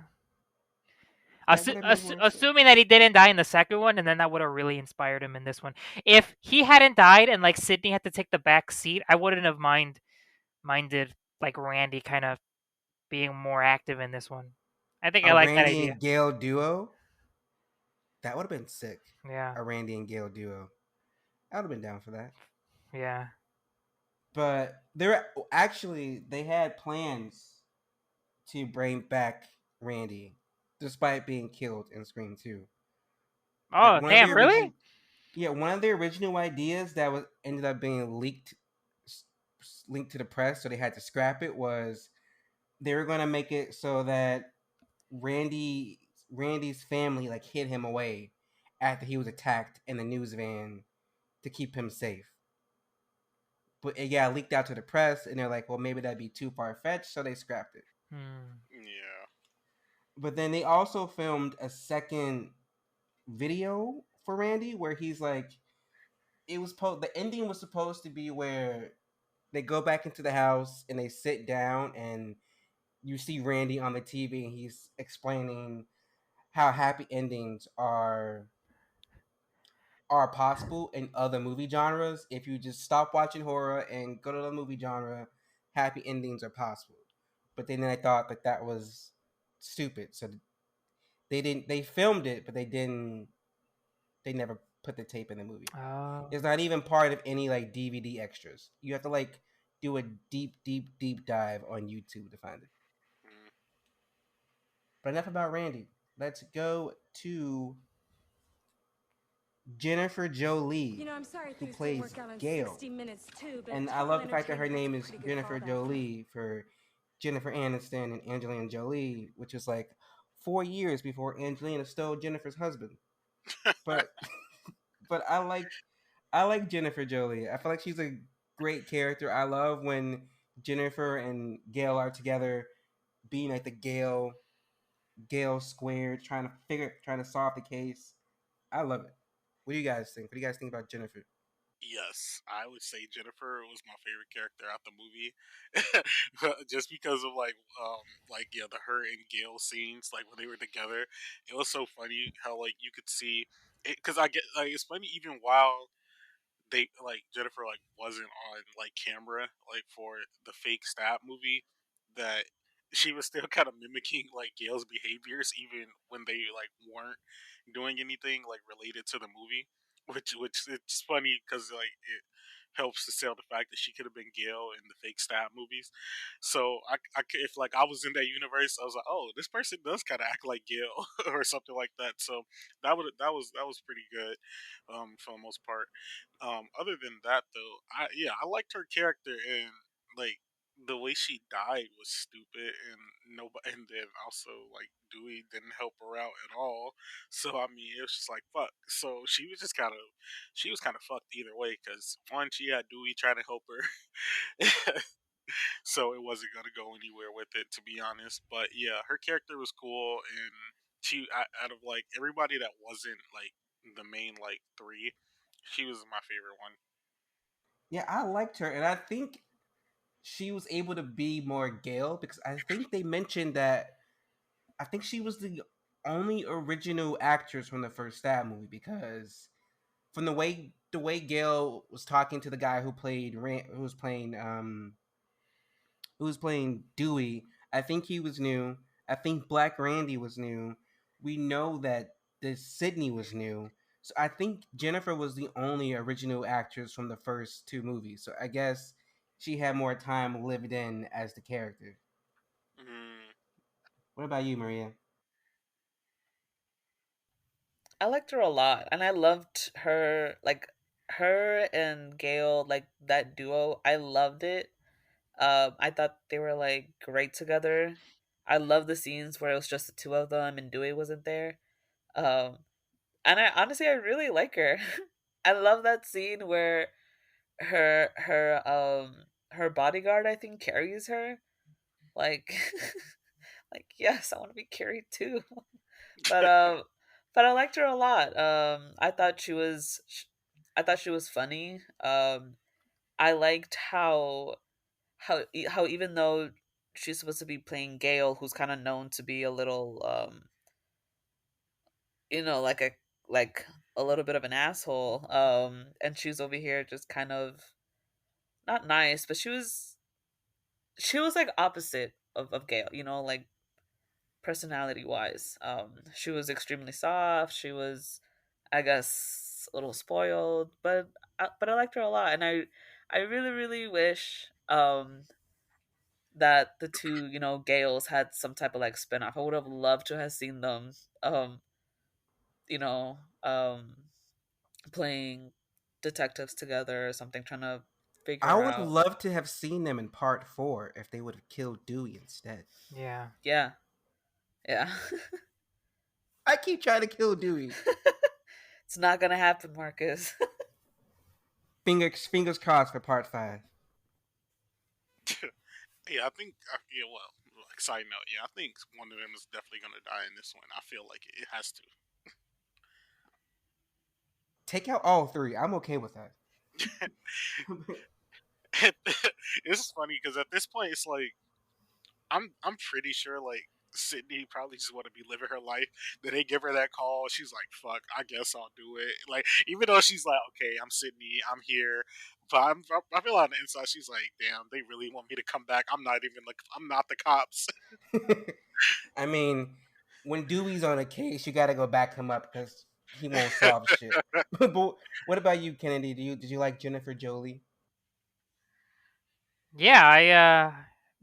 That would have made more sense. Assuming that he didn't die in the second one, and then that would have really inspired him in this one. If he hadn't died and like Sidney had to take the back seat, I wouldn't have minded like Randy kind of being more active in this one. I think I A like that Randy idea. and Gail duo. That would have been sick. Yeah, A Randy and Gail duo. I would have been down for that. yeah. But they're actually they had plans to bring back Randy, despite being killed in Scream 2. Like Oh, one of the damn! original, Really? yeah, one of the original ideas that was ended up being linked to the press, so they had to scrap it. Was they were gonna make it so that Randy's family like hid him away after he was attacked in the news van to keep him safe. But it got leaked out to the press, and they're like, well, maybe that'd be too far fetched, so they scrapped it. Hmm. Yeah. But then they also filmed a second video for Randy where he's like, the ending was supposed to be where they go back into the house and they sit down and you see Randy on the TV and he's explaining how happy endings are possible in other movie genres. If you just stop watching horror and go to the movie genre, happy endings are possible. But then I thought that was stupid, so they didn't. They filmed it, but they didn't. They never put the tape in the movie. Oh. It's not even part of any like DVD extras. You have to like do a deep dive on YouTube to find it. Mm. But enough about Randy. Let's go to Jennifer Jolie, I'm sorry who things didn't plays work out in Gail. 60 minutes, too, but And I Total love the fact that her Entertainment has a name is pretty good Jennifer fallback plan. Jolie for Jennifer Aniston and Angelina Jolie, which is like 4 years before Angelina stole Jennifer's husband. But but I like Jennifer Jolie. I feel like she's a great character. I love when Jennifer and Gail are together, being like the Gail squared, trying to solve the case. I love it. What do you guys think? What do you guys think about Jennifer? Yes, I would say Jennifer was my favorite character out the movie, just because of like yeah, the her and Gail scenes, like when they were together, it was so funny how like you could see it, because I get like it's funny even while they like Jennifer like wasn't on like camera like for the fake stab movie, that she was still kind of mimicking like Gail's behaviors even when they like weren't doing anything like related to the movie, which it's funny because like it helps to sell the fact that she could have been Gail in the fake stab movies. So if like I was in that universe, I was like, oh, this person does kind of act like Gail or something like that. So that was pretty good, for the most part. Other than that, though, I liked her character, and like the way she died was stupid, and nobody, and then also like Dewey didn't help her out at all. So I mean, it was just like fuck. So she was kind of fucked either way because one, she had Dewey trying to help her, so it wasn't gonna go anywhere with it, to be honest. But yeah, her character was cool, and out of like everybody that wasn't like the main like three, she was my favorite one. Yeah, I liked her, and I think she was able to be more Gail because I think they mentioned that I think she was the only original actress from the first Stab movie because from the way Gail was talking to the guy who was playing Dewey, I think he was new. I think Black Randy was new. We know that the Sidney was new. So I think Jennifer was the only original actress from the first two movies. So I guess she had more time lived in as the character. Mm, What about you, Maria? I liked her a lot, and I loved her, like her and Gail, like that duo. I loved it. I thought they were like great together. I love the scenes where it was just the two of them and Dewey wasn't there. Um, and I honestly I really like her. I love that scene where her bodyguard I think carries her. Like like yes, I want to be carried too. But but I liked her a lot. I thought she was funny. I liked how even though she's supposed to be playing Gail, who's kind of known to be a little you know, like a little bit of an asshole, and she's over here just kind of not nice, but she was like opposite of Gail, you know, like personality wise. She was extremely soft. She was, I guess, a little spoiled, but I liked her a lot, and I really really wish that the two Gales had some type of like spinoff. I would have loved to have seen them, you know, playing detectives together or something, trying to I figure would out. love to have seen them in part four if they would have killed Dewey instead. Yeah. Yeah, yeah. I keep trying to kill Dewey. It's not gonna happen, Marcus. Fingers crossed for part five. yeah, I think yeah. Well, like side note, yeah, I think one of them is definitely gonna die in this one. I feel like it has to. Take out all three. I'm okay with that. It's funny because at this point, it's like I'm pretty sure like Sydney probably just want to be living her life. Then they give her that call. She's like, "Fuck, I guess I'll do it." Like even though she's like, "Okay, I'm Sydney, I'm here," but I feel on the inside she's like, "Damn, they really want me to come back. I'm not the cops." I mean, when Dewey's on a case, you got to go back him up because he won't solve shit. But what about you, Kennedy? Did you like Jennifer Jolie? Yeah,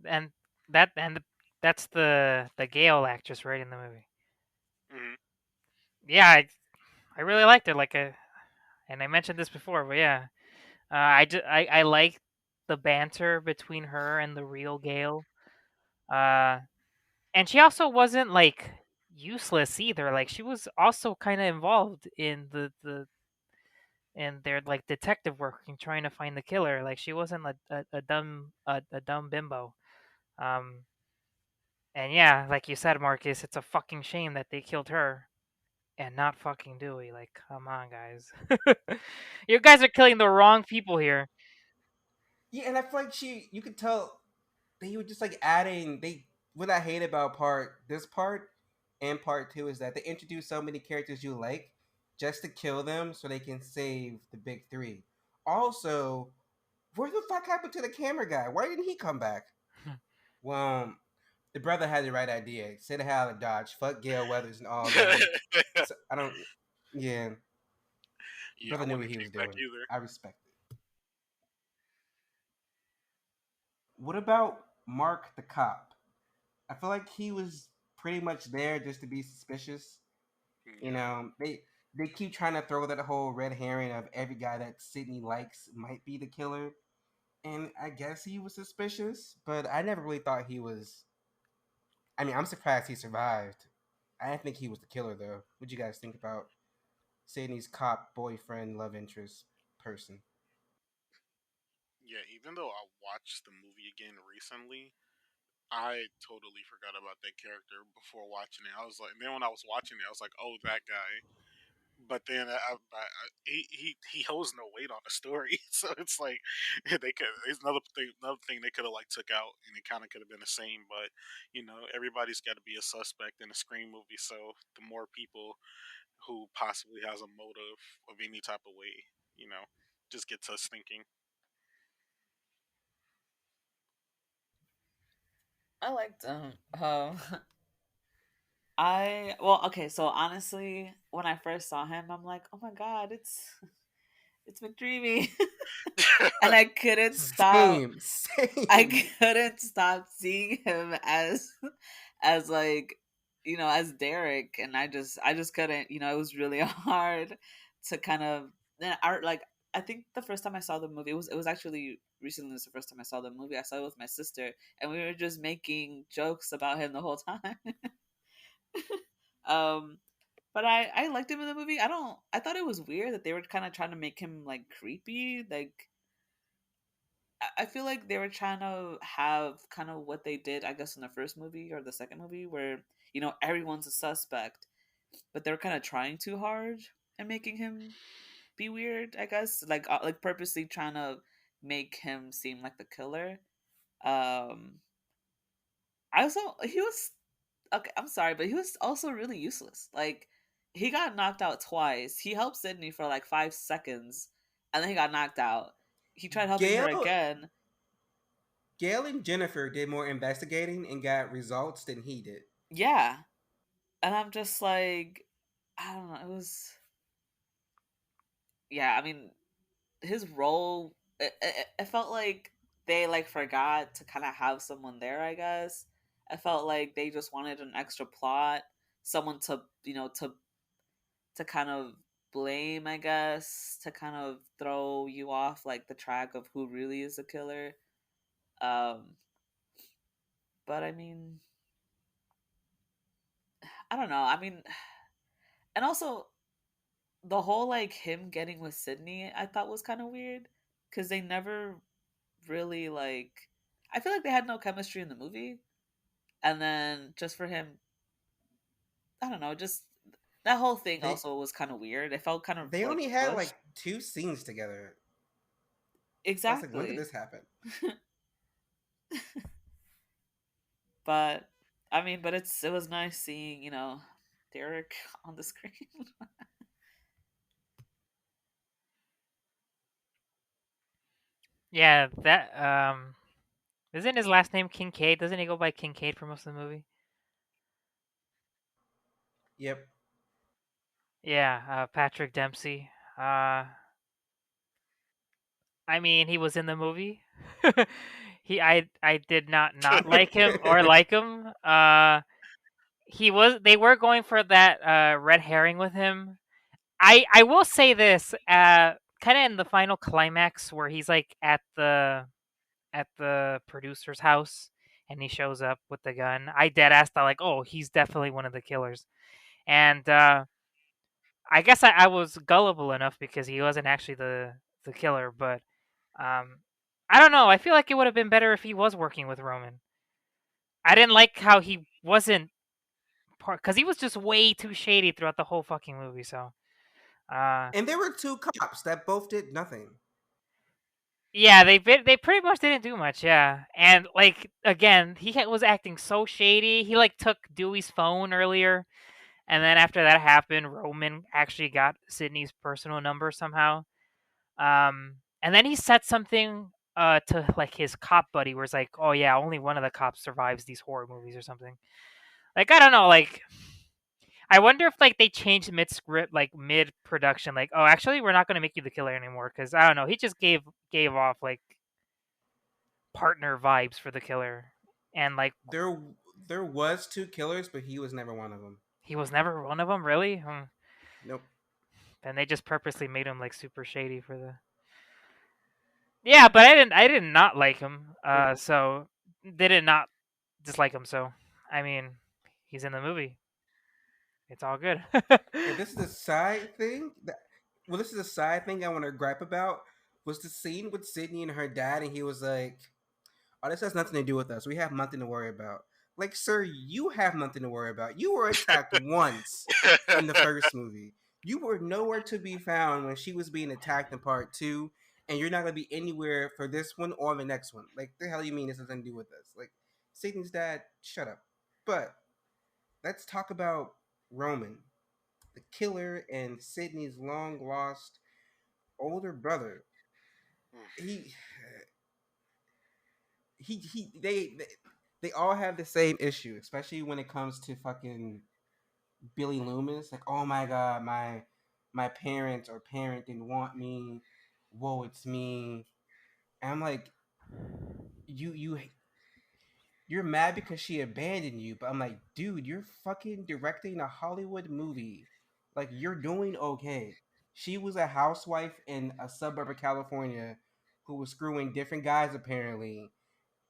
and that's the Gale actress right in the movie. Mhm. Yeah, I really liked it. Like and I mentioned this before, but yeah, I like the banter between her and the real Gale. Uh, and she also wasn't like useless either. Like she was also kind of involved in the in their like detective work and trying to find the killer. Like she wasn't a dumb bimbo. Um, and yeah, like you said, Marcus, it's a fucking shame that they killed her and not fucking Dewey. Like, come on, guys. You guys are killing the wrong people here. Yeah, and I feel like you could tell they were just like adding. What I hate about this part and part two is that they introduce so many characters you like just to kill them so they can save the big three. Also, where the fuck happened to the camera guy? Why didn't he come back? Well, the brother had the right idea. Sit how to dodge. Fuck Gail Weathers and all them. So I don't. Yeah, Yeah, I brother knew what wouldn't he have was came back doing. either. I respect it. What about Mark the cop? I feel like he was pretty much there just to be suspicious. You Yeah, know, they keep trying to throw that whole red herring of every guy that Sidney likes might be the killer, and I guess he was suspicious, but I never really thought he was. I mean, I'm surprised he survived. I didn't think he was the killer though. What do you guys think about Sidney's cop boyfriend, love interest person? yeah. Even though I watched the movie again recently, I totally forgot about that character before watching it. I was like, and then when I was watching it, I was like, oh, that guy. But then he holds no weight on the story, so it's like they could. It's another thing they could have like took out, and it kind of could have been the same. But everybody's got to be a suspect in a Scream movie, so the more people who possibly has a motive of any type of way, just gets us thinking. I liked him. I well, okay. So honestly, when I first saw him, I'm like, oh my god, it's McDreamy, and I couldn't stop. Same, I same. couldn't stop seeing him as like as Derek, and I just couldn't. It was really hard to kind of then I like. I think the first time I saw the movie, it was actually recently. It was the first time I saw the movie. I saw it with my sister, and we were just making jokes about him the whole time. um, but I liked him in the movie. I thought it was weird that they were kind of trying to make him like creepy. Like I feel like they were trying to have kind of what they did, I guess, in the first movie or the second movie, where everyone's a suspect, but they're kind of trying too hard and making him be weird. I guess, like purposely trying to make him seem like the killer. Um, I also he was okay. I'm sorry, but he was also really useless. Like he got knocked out twice. He helped Sydney for like 5 seconds, and then he got knocked out. He tried helping her Gail, again. Gail and Jennifer did more investigating and got results than he did. Yeah, and I'm just like, I don't know. It was, yeah. I mean, his role. It felt like they like forgot to kind of have someone there. I guess I felt like they just wanted an extra plot, someone to to kind of blame. I guess to kind of throw you off like the track of who really is the killer. Um, but I mean, I don't know. I mean, and also the whole like him getting with Sydney, I thought was kind of weird because they never really like. I feel like they had no chemistry in the movie, and then just for him, I don't know, just that whole thing They also was kind of weird. It felt kind of they like only had like rushed. two scenes together. I was like, when did Exactly, this happen? but I mean, but it was nice seeing Derek on the screen. Yeah, that isn't his last name Kincaid? Doesn't he go by Kincaid for most of the movie? Yep. Yeah, Patrick Dempsey. Uh, I mean, he was in the movie. I did not like him or like him. He was they were going for that red herring with him. I will say this, kind of in the final climax where he's like at the producer's house and he shows up with the gun. I dead ass thought like, oh, he's definitely one of the killers. And I guess I was gullible enough because he wasn't actually the killer, but um, I don't know. I feel like it would have been better if he was working with Roman. I didn't like how he wasn't part because he was just way too shady throughout the whole fucking movie. So, uh, And there were two cops that both did nothing. yeah, they pretty much didn't do much. Yeah, and like again, was acting so shady. He like took Dewey's phone earlier, and then after that happened, Roman actually got Sidney's personal number somehow. And then he said something to like his cop buddy, where it's like, "Oh yeah, only one of the cops survives these horror movies or something." Like I don't know, like I wonder if like they changed mid script, like mid production, like, "Oh, actually, we're not going to make you the killer anymore," because I don't know, he just gave off like partner vibes for the killer, and like There, there was two killers, but he was never one of them. he was never one of them, really. Nope. And they just purposely made him like super shady for the. Yeah, but I did not like him. So did not dislike him. So I mean, he's in the movie. It's all good. And this is a side thing. Well, this is a side thing I want to gripe about. Was the scene with Sydney and her dad, and he was like, "Oh, this has nothing to do with us. We have nothing to worry about." Like, sir, you have nothing to worry about. You were attacked once in the first movie. You were nowhere to be found when she was being attacked in part two, and you're not gonna be anywhere for this one or the next one. Like, the hell you mean this has nothing to do with us? Like, Sydney's dad, shut up. But let's talk about Roman, the killer, and Sydney's long lost older brother. He they all have the same issue, especially when it comes to fucking Billy Loomis. Like, oh my god, my parents or parent didn't want me. Whoa, it's me. And I'm like, you you're mad because she abandoned you, but I'm like, dude, you're fucking directing a Hollywood movie. Like, you're doing okay. She was a housewife in a suburb of California who was screwing different guys apparently,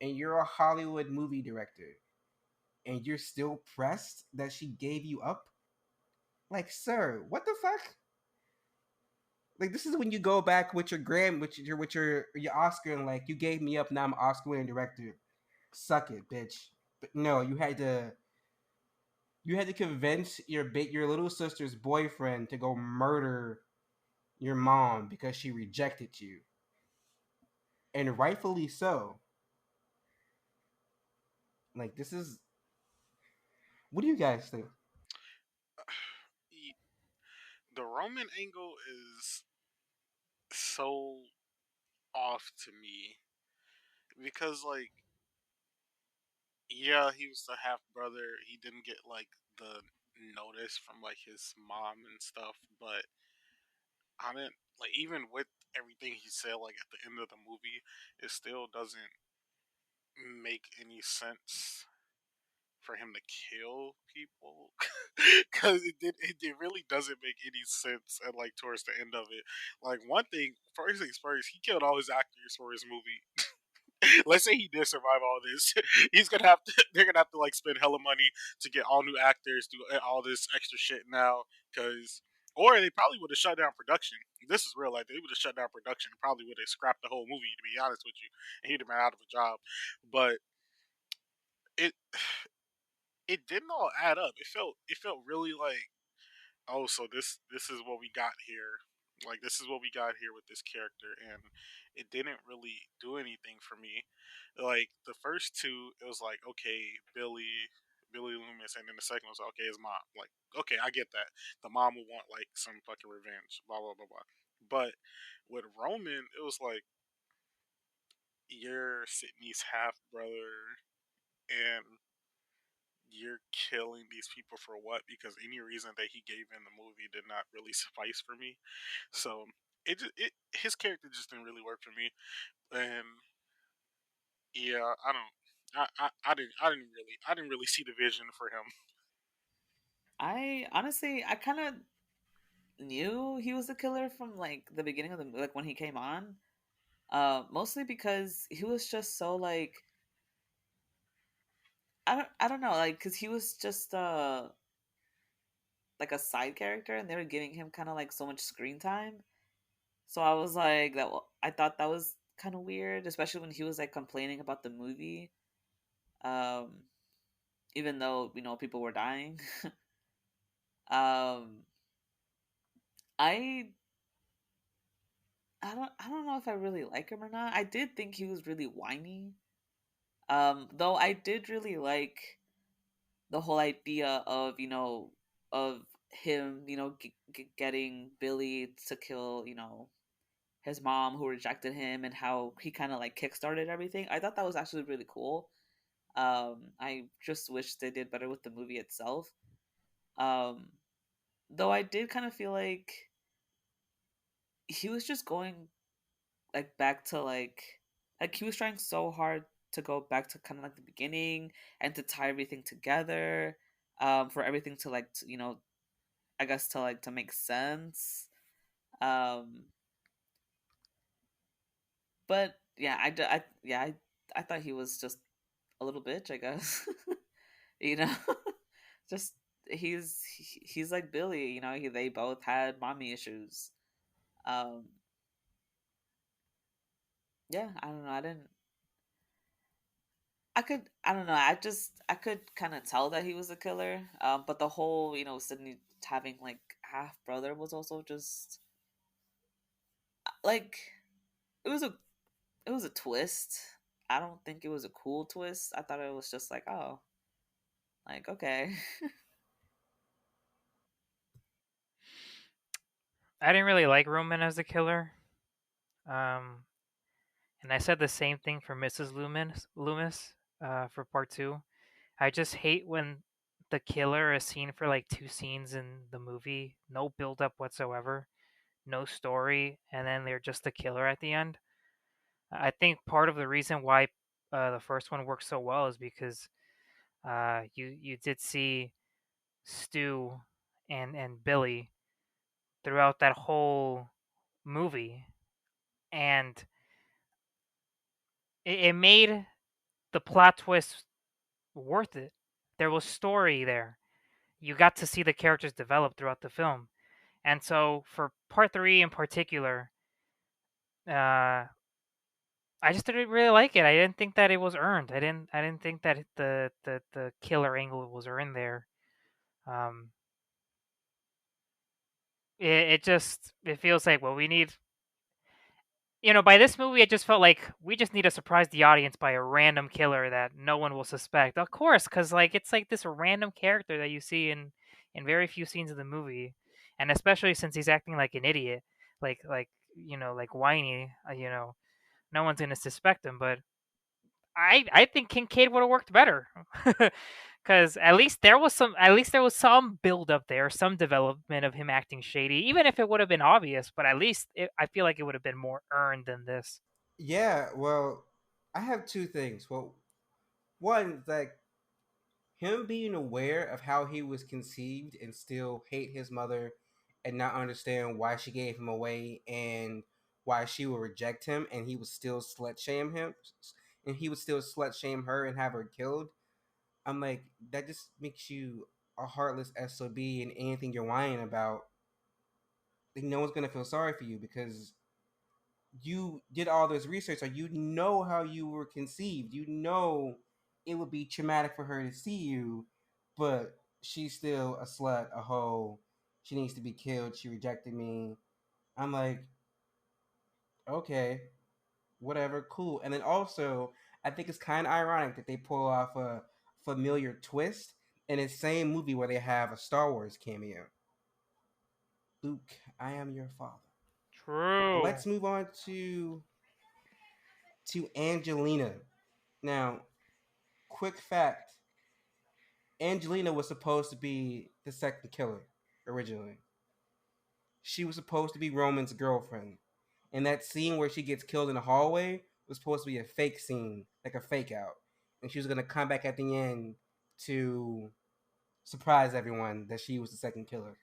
and you're a Hollywood movie director, and you're still pressed that she gave you up. Like, sir, what the fuck? Like, this is when you go back with your your Oscar and like, you gave me up, now I'm Oscar winning director. Suck it, bitch. But no, you had to convince your little sister's boyfriend to go murder your mom because she rejected you, and rightfully so. Like, this is, what do you guys think? The Roman angle is so off to me because, like, yeah, he was the half brother. He didn't get like the notice from like his mom and stuff, but I didn't like even with everything he said like at the end of the movie, it still doesn't make any sense for him to kill people because it really doesn't make any sense and like towards the end of it. Like one thing, first things first, he killed all his actors for his movie. Let's say he did survive all this, he's gonna have to. They're gonna have to like spend hella money to get all new actors, do all this extra shit now, because. Or they probably would have shut down production. This is real life. They would have shut down production. Probably would have scrapped the whole movie. To be honest with you, and he'd have been out of a job. But it it didn't all add up. It felt really like, oh, so this is what we got here. Like this is what we got here with this character, and it didn't really do anything for me. Like the first two, it was like, okay, Billy Loomis, and then the second was okay, his mom. Like, okay, I get that. The mom would want like some fucking revenge, blah blah blah blah. But with Roman, it was like you're Sydney's half brother, and you're killing these people for what? Because any reason that he gave in the movie did not really suffice for me. So it his character just didn't really work for me. And yeah, I don't. I didn't really see the vision for him. I honestly, I kind of knew he was the killer from like the beginning of the like when he came on. Mostly because he was just so like I don't know, like because he was just like a side character, and they were giving him kind of like so much screen time. So I was like that. I thought that was kind of weird, especially when he was like complaining about the movie. Um, Even though people were dying. um, I I don't know if I really like him or not. I did think he was really whiny. Though I did really like the whole idea of of him getting Billy to kill his mom who rejected him, and how he kind of like kickstarted everything. I thought that was actually really cool. I just wish they did better with the movie itself. Um, though I did kind of feel like he was just going like back to like he was trying so hard to go back to kind of like the beginning and to tie everything together, for everything to like I guess to like to make sense. um but yeah, I thought he was just a little bitch, I guess. you know just he's like Billy. They both had mommy issues. um yeah, I don't know, I don't know. I could kind of tell that he was a killer. But the whole Sidney having like half brother was also just like it was a it was a twist. I don't think it was a cool twist. I thought it was just like, oh, like okay. I didn't really like Roman as a killer. Um, and I said the same thing for Mrs. Loomis, for part two. I just hate when the killer is seen for like two scenes in the movie, no build up whatsoever, no story, and then they're just the killer at the end. I think part of the reason why the first one works so well is because you did see Stu and Billy throughout that whole movie, and it made the plot twist worth it. There was story there. You got to see the characters develop throughout the film. And so for part three in particular, uh, I just didn't really like it. I didn't think that it was earned. I didn't think that the killer angle was earned there. Um, it just it feels like, well, we need, by this movie, it just felt like we just need to surprise the audience by a random killer that no one will suspect. Of course, because like it's like this random character that you see in very few scenes of the movie, and especially since he's acting like an idiot, like like whiny. No one's gonna suspect him. But I think Kincaid would have worked better. Because at least there was some build up there, some development of him acting shady, even if it would have been obvious. But at least I feel like it would have been more earned than this. Yeah, well, I have two things. Well, one, like him being aware of how he was conceived and still hate his mother and not understand why she gave him away and why she would reject him, and he would still slut shame him, and he would still slut shame her and have her killed. I'm like, that just makes you a heartless SOB, and anything you're whining about, like, no one's gonna feel sorry for you because you did all this research, so you know how you were conceived. You know it would be traumatic for her to see you, but she's still a slut, a hoe. She needs to be killed. She rejected me. I'm like, okay, whatever, cool. And then also, I think it's kind of ironic that they pull off a familiar twist in the same movie where they have a Star Wars cameo. Luke, I am your father. True. Let's move on to Angelina. Now, quick fact: Angelina was supposed to be the second killer originally. She was supposed to be Roman's girlfriend, and that scene where she gets killed in the hallway was supposed to be a fake scene, like a fake out, and she was gonna come back at the end to surprise everyone that she was the second killer.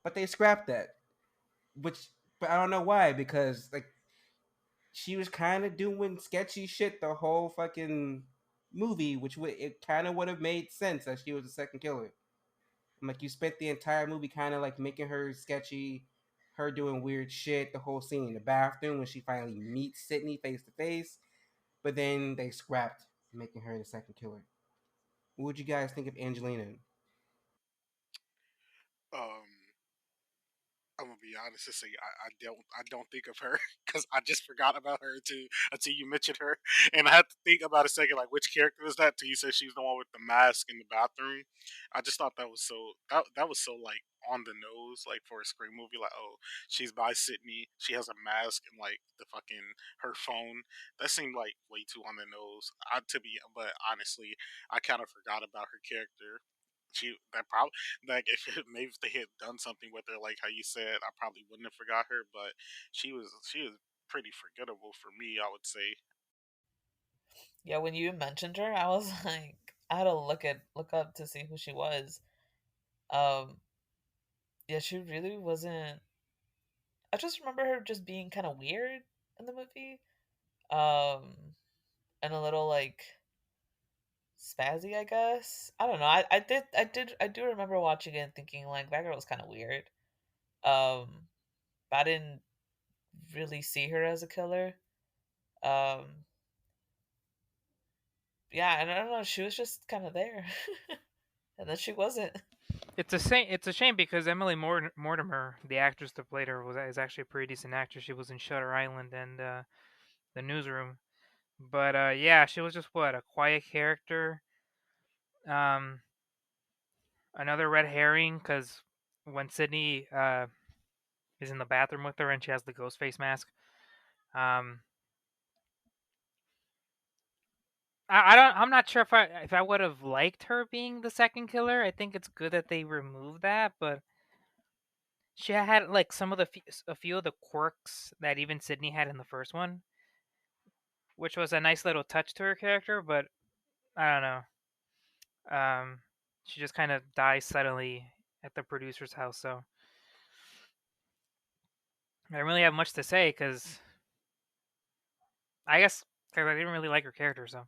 but they scrapped that. Which, but I don't know why, because like she was kind of doing sketchy shit the whole fucking movie, which it kind of would have made sense that she was the second killer. Like you spent the entire movie kind of like making her sketchy, her doing weird shit, the whole scene in the bathroom when she finally meets Sidney face to face. But then they scrapped making her the second killer. What would you guys think of Angelina? Um, I'm gonna be honest and say I don't think of her because I just forgot about her until you mentioned her, and I had to think about a second like which character was that? Till you said she's the one with the mask in the bathroom. I just thought that was so like on the nose like for a Scream movie. Like, oh, she's by Sidney, she has a mask and like the fucking her phone. That seemed like way too on the nose. But honestly, I kind of forgot about her character. That probably like maybe if they had done something with her, like how you said, I probably wouldn't have forgot her. But she was pretty forgettable for me, I would say. Yeah, when you mentioned her, I was like, I had to look up to see who she was. Um, yeah, she really wasn't. I just remember her just being kind of weird in the movie, um, and a little like spazzy, I guess. I don't know. I do remember watching it and thinking like that girl was kind of weird. Um, but I didn't really see her as a killer. Um, yeah, and I don't know. She was just kind of there, and then she wasn't. It's a shame because Emily Mortimer, the actress that played her, was is actually a pretty decent actress. She was in Shutter Island and The Newsroom. But yeah, she was just what a quiet character. Um, Another red herring because when Sydney is in the bathroom with her and she has the ghost face mask. Um, I don't. I'm not sure if I would have liked her being the second killer. I think it's good that they removed that, but she had like some of a few of the quirks that even Sydney had in the first one, which was a nice little touch to her character. But I don't know. She just kind of dies suddenly at the producer's house, so I don't really have much to say because I guess because I didn't really like her character. So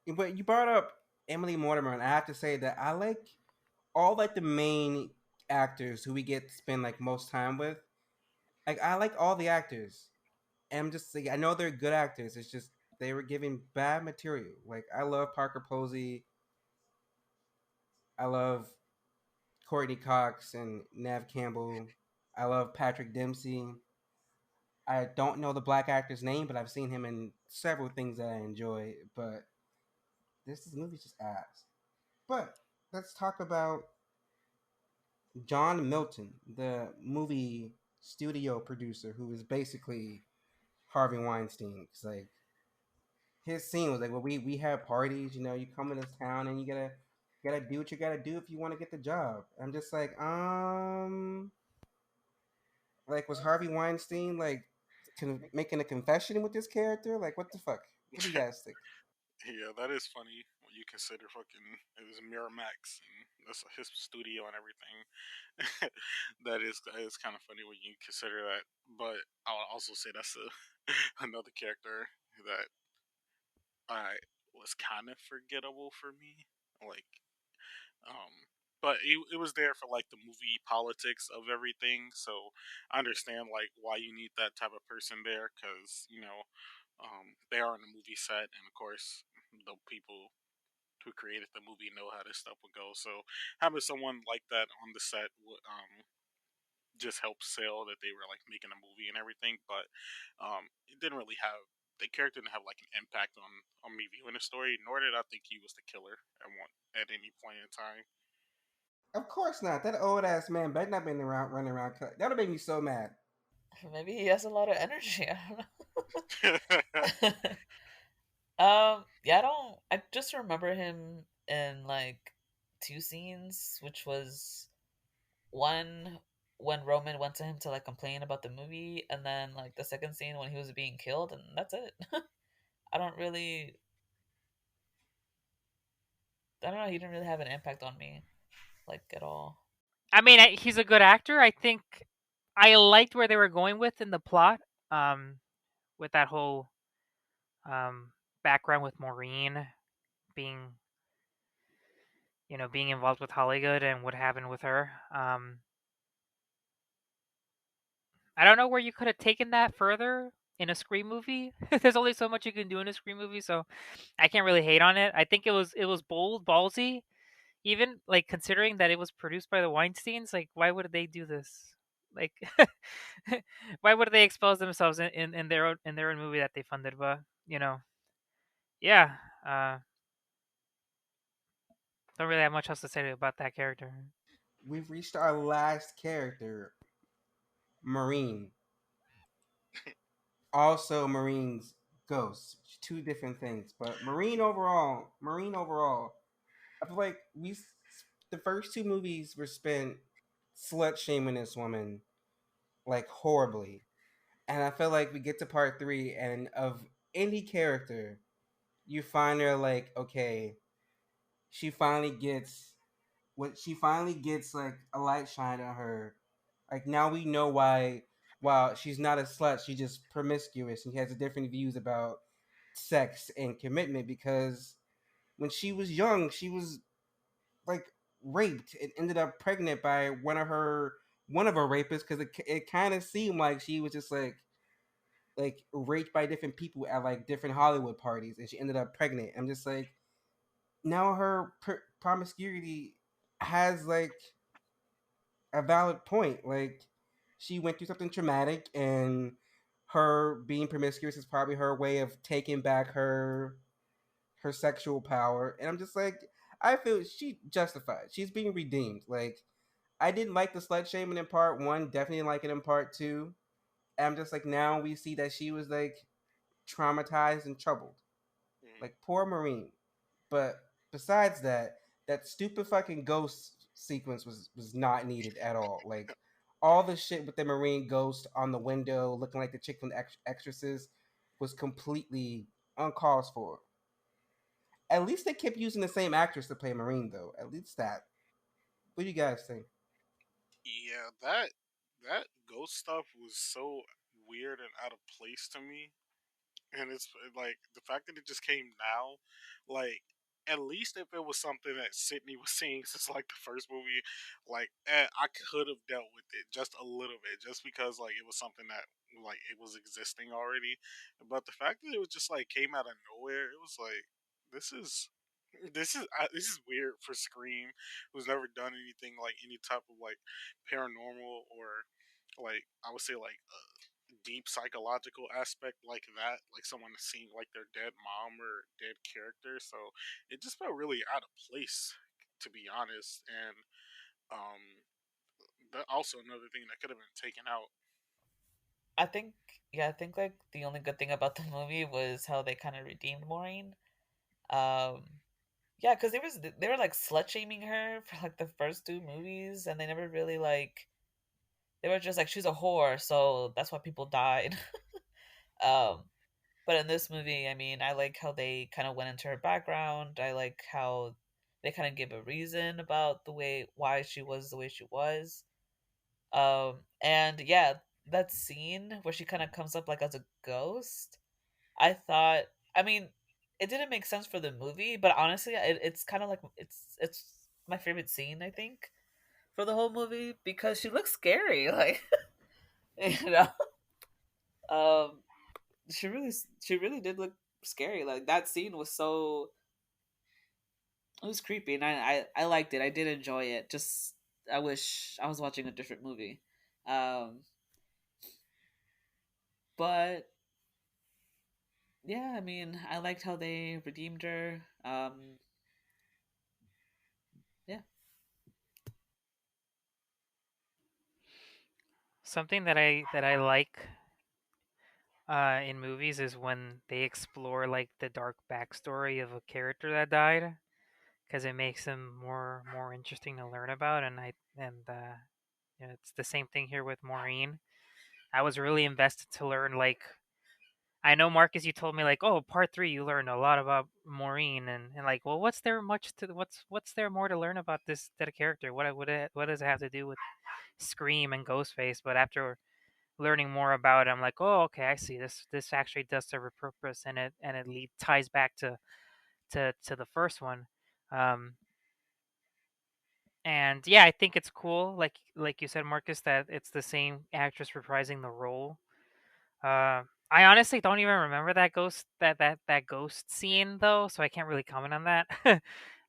But you brought up Emily Mortimer, and I have to say that I like all like the main actors who we get to spend like most time with. Like I like all the actors. And I'm just like I know they're good actors. It's just they were giving bad material. Like I love Parker Posey. I love Courtney Cox and Nev Campbell. I love Patrick Dempsey. I don't know the black actor's name, but I've seen him in several things that I enjoy. But this movie's just ass. But let's talk about John Milton, the movie studio producer, who is basically Harvey Weinstein. It's like his scene was like, well, we have parties. You know, you come to this town and you gotta do what you gotta do if you want to get the job. I'm just like, like was Harvey Weinstein like making a confession with this character? Like, what the fuck? What do you guys think? Yeah, that is funny when you consider fucking it was Miramax and that's his studio and everything. That is kind of funny when you consider that. But I'll also say that's another character that I was kind of forgettable for me. Like, um, but it was there for like the movie politics of everything. So I understand like why you need that type of person there because they are on a movie set, and of course the people who created the movie know how this stuff would go. So having someone like that on the set would just help sell that they were like making a movie and everything. But it didn't really have the character didn't have like an impact on me viewing the story. Nor did I think he was the killer at any point in time. Of course not. That old ass man better not been around running around. That would have made me so mad. Maybe he has a lot of energy. I don't Yeah, know. Yeah, I don't. I just remember him in like two scenes, which was one when Roman went to him to like complain about the movie, and then like the second scene when he was being killed, and that's it. I don't really. I don't know. He didn't really have an impact on me, like at all. I mean, he's a good actor. I think I liked where they were going with in the plot, um, with that whole um, background with Maureen being, being involved with Hollywood and what happened with her. I don't know where you could have taken that further in a Scream movie. There's only so much you can do in a Scream movie, so I can't really hate on it. I think it was bold, ballsy, even like considering that it was produced by the Weinsteins. Like, why would they do this? Like, why would they expose themselves in their own movie that they funded? But yeah, uh, don't really have much else to say about that character. We've reached our last character, Marine. Also, Marine's ghost. Two different things, but Marine overall. I feel like the first two movies were spent slut shaming this woman like horribly, and I feel like we get to part three, and of any character, you find her like okay, she finally gets she finally gets like a light shine on her. Like now we know why. While she's not a slut, she's just promiscuous and has different views about sex and commitment because when she was young, she was like raped and ended up pregnant by one of her rapists because it kind of seemed like she was just like raped by different people at like different Hollywood parties and she ended up pregnant. I'm just like now her promiscuity has like a valid point. Like she went through something traumatic and her being promiscuous is probably her way of taking back her sexual power. And I'm just like I feel she justified. She's being redeemed. Like I didn't like the slut shaming in part one, definitely didn't like it in part two. And I'm just like now we see that she was like traumatized and troubled. Mhm. Like poor Marine. But besides that, that stupid fucking ghost sequence was not needed at all. Like all the shit with the Marine ghost on the window looking like the chick from the Exorcist was completely uncalled for. At least they kept using the same actress to play Marine though. At least that. What do you guys think? Yeah, that ghost stuff was so weird and out of place to me. And it's like the fact that it just came now, like at least if it was something that Sidney was seeing since like the first movie, like I could have dealt with it just a little bit, just because like it was something that like it was existing already. But the fact that it was just like came out of nowhere, it was like this is. This is weird for Scream, who's never done anything like any type of like paranormal or like I would say like deep psychological aspect like that, like someone seeing like their dead mom or dead character. So it just felt really out of place, to be honest. And um, that also another thing that could have been taken out. I think, yeah, I think like the only good thing about the movie was how they kind of redeemed Maureen. Um, yeah, because they were like slut shaming her for like the first two movies, and they never really like they were just like she's a whore, so that's why people died. um, but in this movie, I mean, I like how they kind of went into her background. I like how they kind of give a reason about the way why she was the way she was. And yeah, that scene where she kind of comes up like as a ghost, I thought, I mean, it didn't make sense for the movie, but honestly, it's kind of like it's my favorite scene, I think, for the whole movie because she looks scary, like you know, um, she really did look scary. Like that scene was so it was creepy, and I liked it. I did enjoy it. Just I wish I was watching a different movie, um, but yeah, I mean, I liked how they redeemed her. Yeah. Something that I like in movies is when they explore like the dark backstory of a character that died because it makes them more interesting to learn about. And it's the same thing here with Maureen. I was really invested to learn like I know Marcus, you told me like, oh, part three, you learned a lot about Maureen, and like, well, what's there more to learn about this that character? What does it have to do with Scream and Ghostface? But after learning more about it, I'm like, oh, okay, I see. This actually does serve a purpose, and it ties back to the first one. Um, and yeah, I think it's cool, like you said, Marcus, that it's the same actress reprising the role. I honestly don't even remember that ghost scene though, so I can't really comment on that.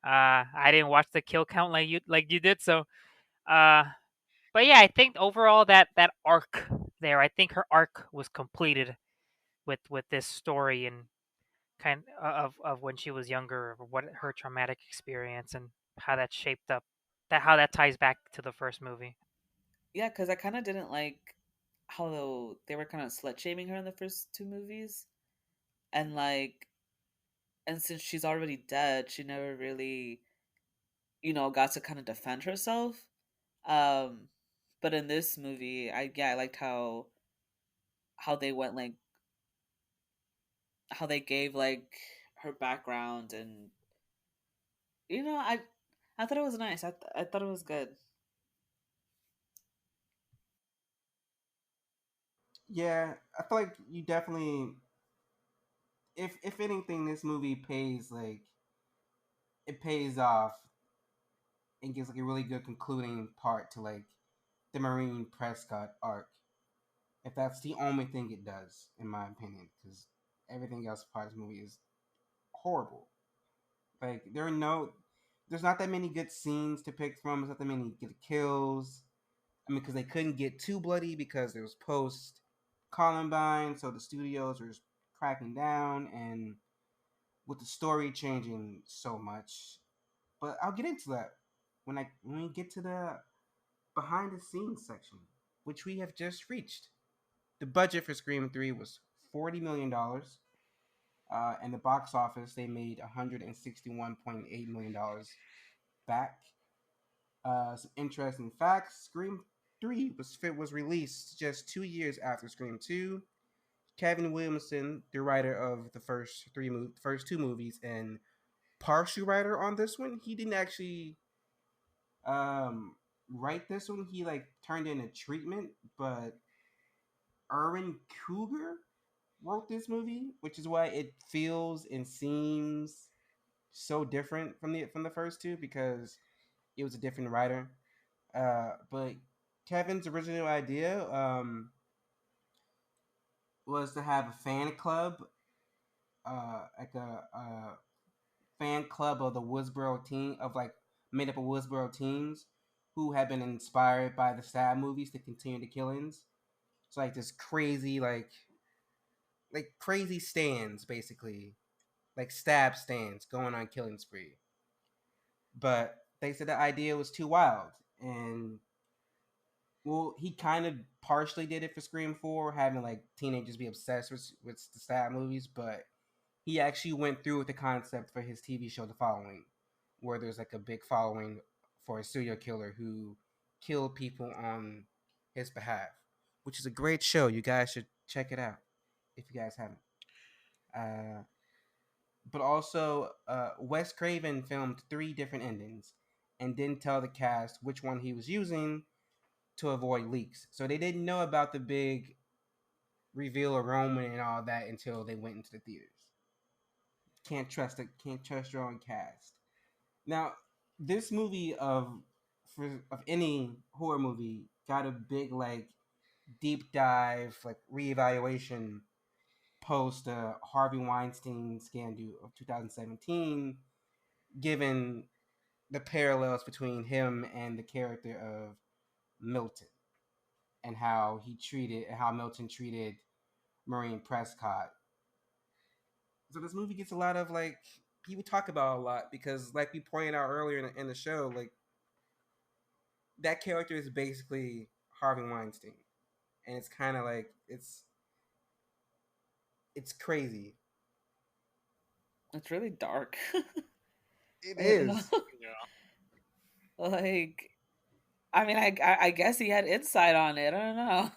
I didn't watch the kill count like you did, so uh, but yeah, I think overall that arc there, I think her arc was completed with this story and of when she was younger, of what her traumatic experience and how that shaped up, that how that ties back to the first movie. Yeah, because I kind of didn't like how they were kind of slut shaming her in the first two movies, and and since she's already dead, she never really, got to kind of defend herself. Um, but in this movie, I liked how they went like how they gave like her background, and you know I I thought it was nice. I thought it was good. Yeah, I feel like you definitely, if anything, this movie pays like it pays off and gives like a really good concluding part to like the Marine Prescott arc. If that's the only thing it does, in my opinion, because everything else part of this movie is horrible. Like there's not that many good scenes to pick from. There's not that many good kills. I mean, because they couldn't get too bloody because it was post Columbine, so the studios were cracking down, and with the story changing so much. But I'll get into that when we get to the behind the scenes section, which we have just reached. The budget for Scream 3 was $40 million. And the box office, they made $161.8 million back. Some interesting facts: Scream 3 was released just 2 years after Scream 2. Kevin Williamson, the writer of the first two movies, and partial writer on this one, he didn't actually um, write this one. He like turned in a treatment, but Erwin Cougar wrote this movie, which is why it feels and seems so different from the first two because it was a different writer. But Kevin's original idea was to have a fan club, like a fan club of the Woodsboro team of like made up of Woodsboro teams who had been inspired by the Stab movies to continue the killings. So like this crazy like crazy stands basically, like Stab stands going on killing spree. But they said the idea was too wild, and well, he kind of partially did it for Scream 4, having like teenagers be obsessed with the Stab movies, but he actually went through with the concept for his TV show The Following, where there's like a big following for a serial killer who killed people on his behalf, which is a great show. You guys should check it out if you guys haven't. Uh, but also, Wes Craven filmed three different endings and didn't tell the cast which one he was using to avoid leaks. So they didn't know about the big reveal of Roman and all that until they went into the theaters. Can't trust your own cast. Now, this movie of any horror movie got a big like deep dive like reevaluation post Harvey Weinstein scandal of 2017, given the parallels between him and the character of Milton and how Milton treated Maureen Prescott. So this movie gets a lot of like people talk about a lot because like we pointed out earlier in the show, like that character is basically Harvey Weinstein, and it's kind of like it's crazy. It's really dark. It you know, is. Yeah. like I mean, I guess he had insight on it. I don't know.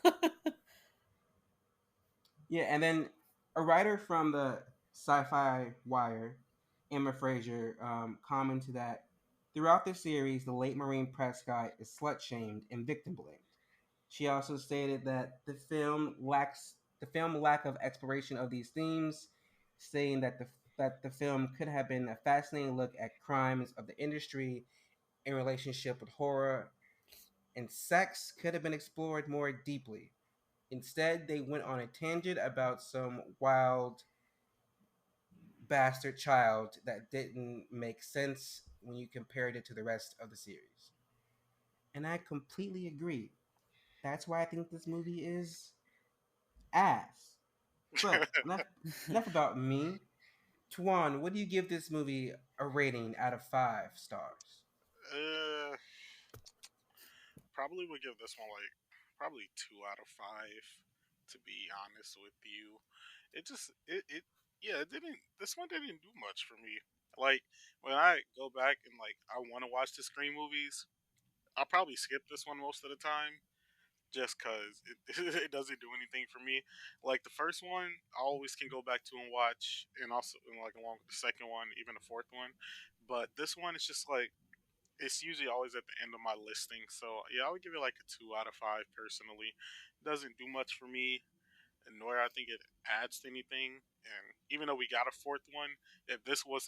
Yeah, and then A writer from the Sci-Fi Wire, Emma Fraser, commented that throughout the series, the late Marine Prescott is slut shamed and victim blamed. She also stated that the film lack of exploration of these themes, saying that the film could have been a fascinating look at crimes of the industry in relationship with horror and sex could have been explored more deeply. Instead, they went on a tangent about some wild bastard child that didn't make sense when you compared it to the rest of the series. And I completely agree. That's why I think this movie is ass. But enough about me. Tuan, what do you give this movie a rating out of 5 stars? uh, Probably would give this one like probably 2 out of 5. To be honest with you, it yeah, it didn't. This one didn't do much for me. Like when I go back and like I want to watch the Scream movies, I'll probably skip this one most of the time just because it doesn't do anything for me. Like the first one, I always can go back to and watch, and also and like along with the second one, even the fourth one. But this one is just like it's usually always at the end of my listing. So yeah, I would give it like a 2 out of 5 personally. It doesn't do much for me, and nor I think it adds to anything. And even though we got a fourth one, if this was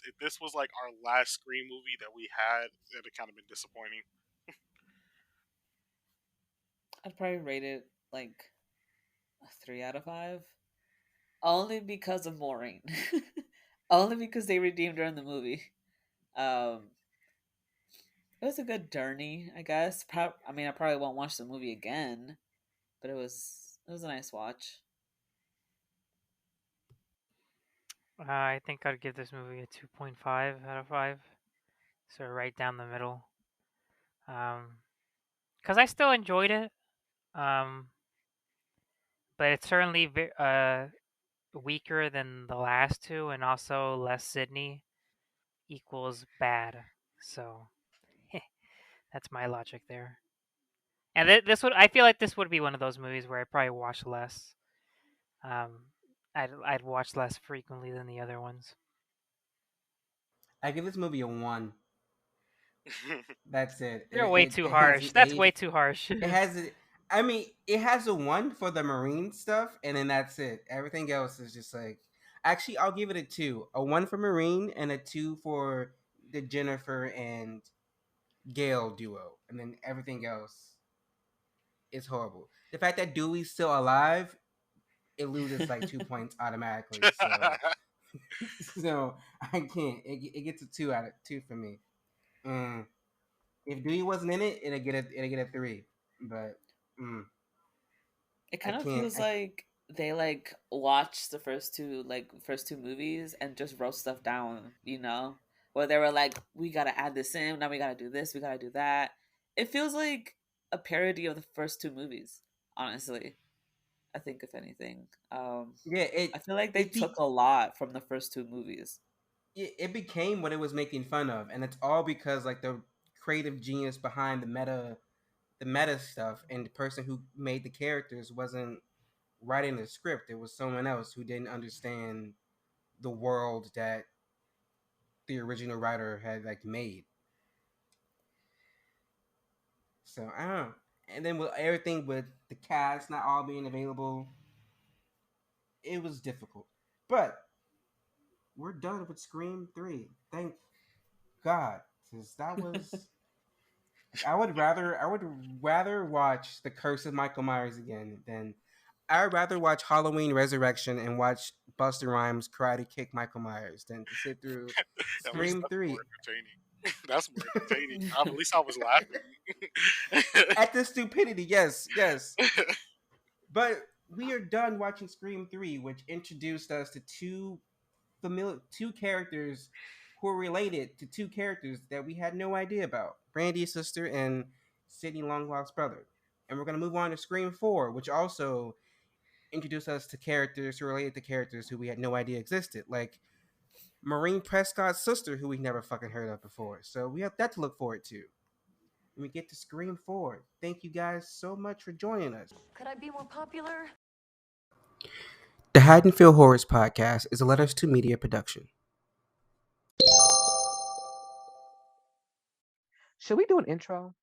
like our last Scream movie that we had, it'd kind of been disappointing. I'd probably rate it like a 3 out of 5. Only because of Maureen. Only because they redeemed her in the movie. Um, it was a good journey, I guess. I mean, I probably won't watch the movie again, but it was a nice watch. I think I'd give this movie a 2.5 out of 5. So right down the middle. Because I still enjoyed it. Um, but it's certainly weaker than the last two, and also less Sidney equals bad. So that's my logic there. And this would I feel like this would be one of those movies where I probably watch less. Um, I'd watch less frequently than the other ones. I give this movie a 1. That's it. You're way too It hasn't harsh. That's aged. way too harsh. It has a, I mean, it has a 1 for the marine stuff, and then that's it. Everything else is just like. Actually, I'll give it a 2. A 1 for marine and a 2 for the Jennifer and Gail duo, and then everything else is horrible. The fact that Dewey's still alive, it loses like 2 points automatically. So, so I can't. It gets a 2 out of 2 for me. Mm. If Dewey wasn't in it, it'll get a 3. But mm, It I kind of can't. feels like they like watched the first two movies and just wrote stuff down, where they were like, we gotta add this in, now we gotta do this, we gotta do that. It feels like a parody of the first two movies, honestly. I think if anything, Yeah, I feel like they it took be a lot from the first two movies. it became what it was making fun of, and it's all because like the creative genius behind the meta stuff and the person who made the characters wasn't writing the script. It was someone else who didn't understand the world that the original writer had like made. So I don't know. And then with everything with the cast not all being available, it was difficult. But we're done with Scream 3. Thank God. Because that was like I would rather watch The Curse of Michael Myers again than I would rather watch Halloween Resurrection and watch Buster Rhymes karate kick Michael Myers than to sit through At least Scream that's more 3. entertaining. That's more entertaining. At least I was laughing. At the stupidity, yes, yes. But we are done watching Scream 3, which introduced us to two characters who are related to two characters that we had no idea about. Brandy's sister and Sidney Longlof's brother. And we're gonna move on to Scream 4, which also introduced us to characters who are related to characters who we had no idea existed. Like Maureen Prescott's sister, who we never fucking heard of before. So we have that to look forward to when we get to Scream 4. Thank you guys so much for joining us. Could I be more popular? The Haddonfield Horrors podcast is a Letters to Media production. Should we do an intro?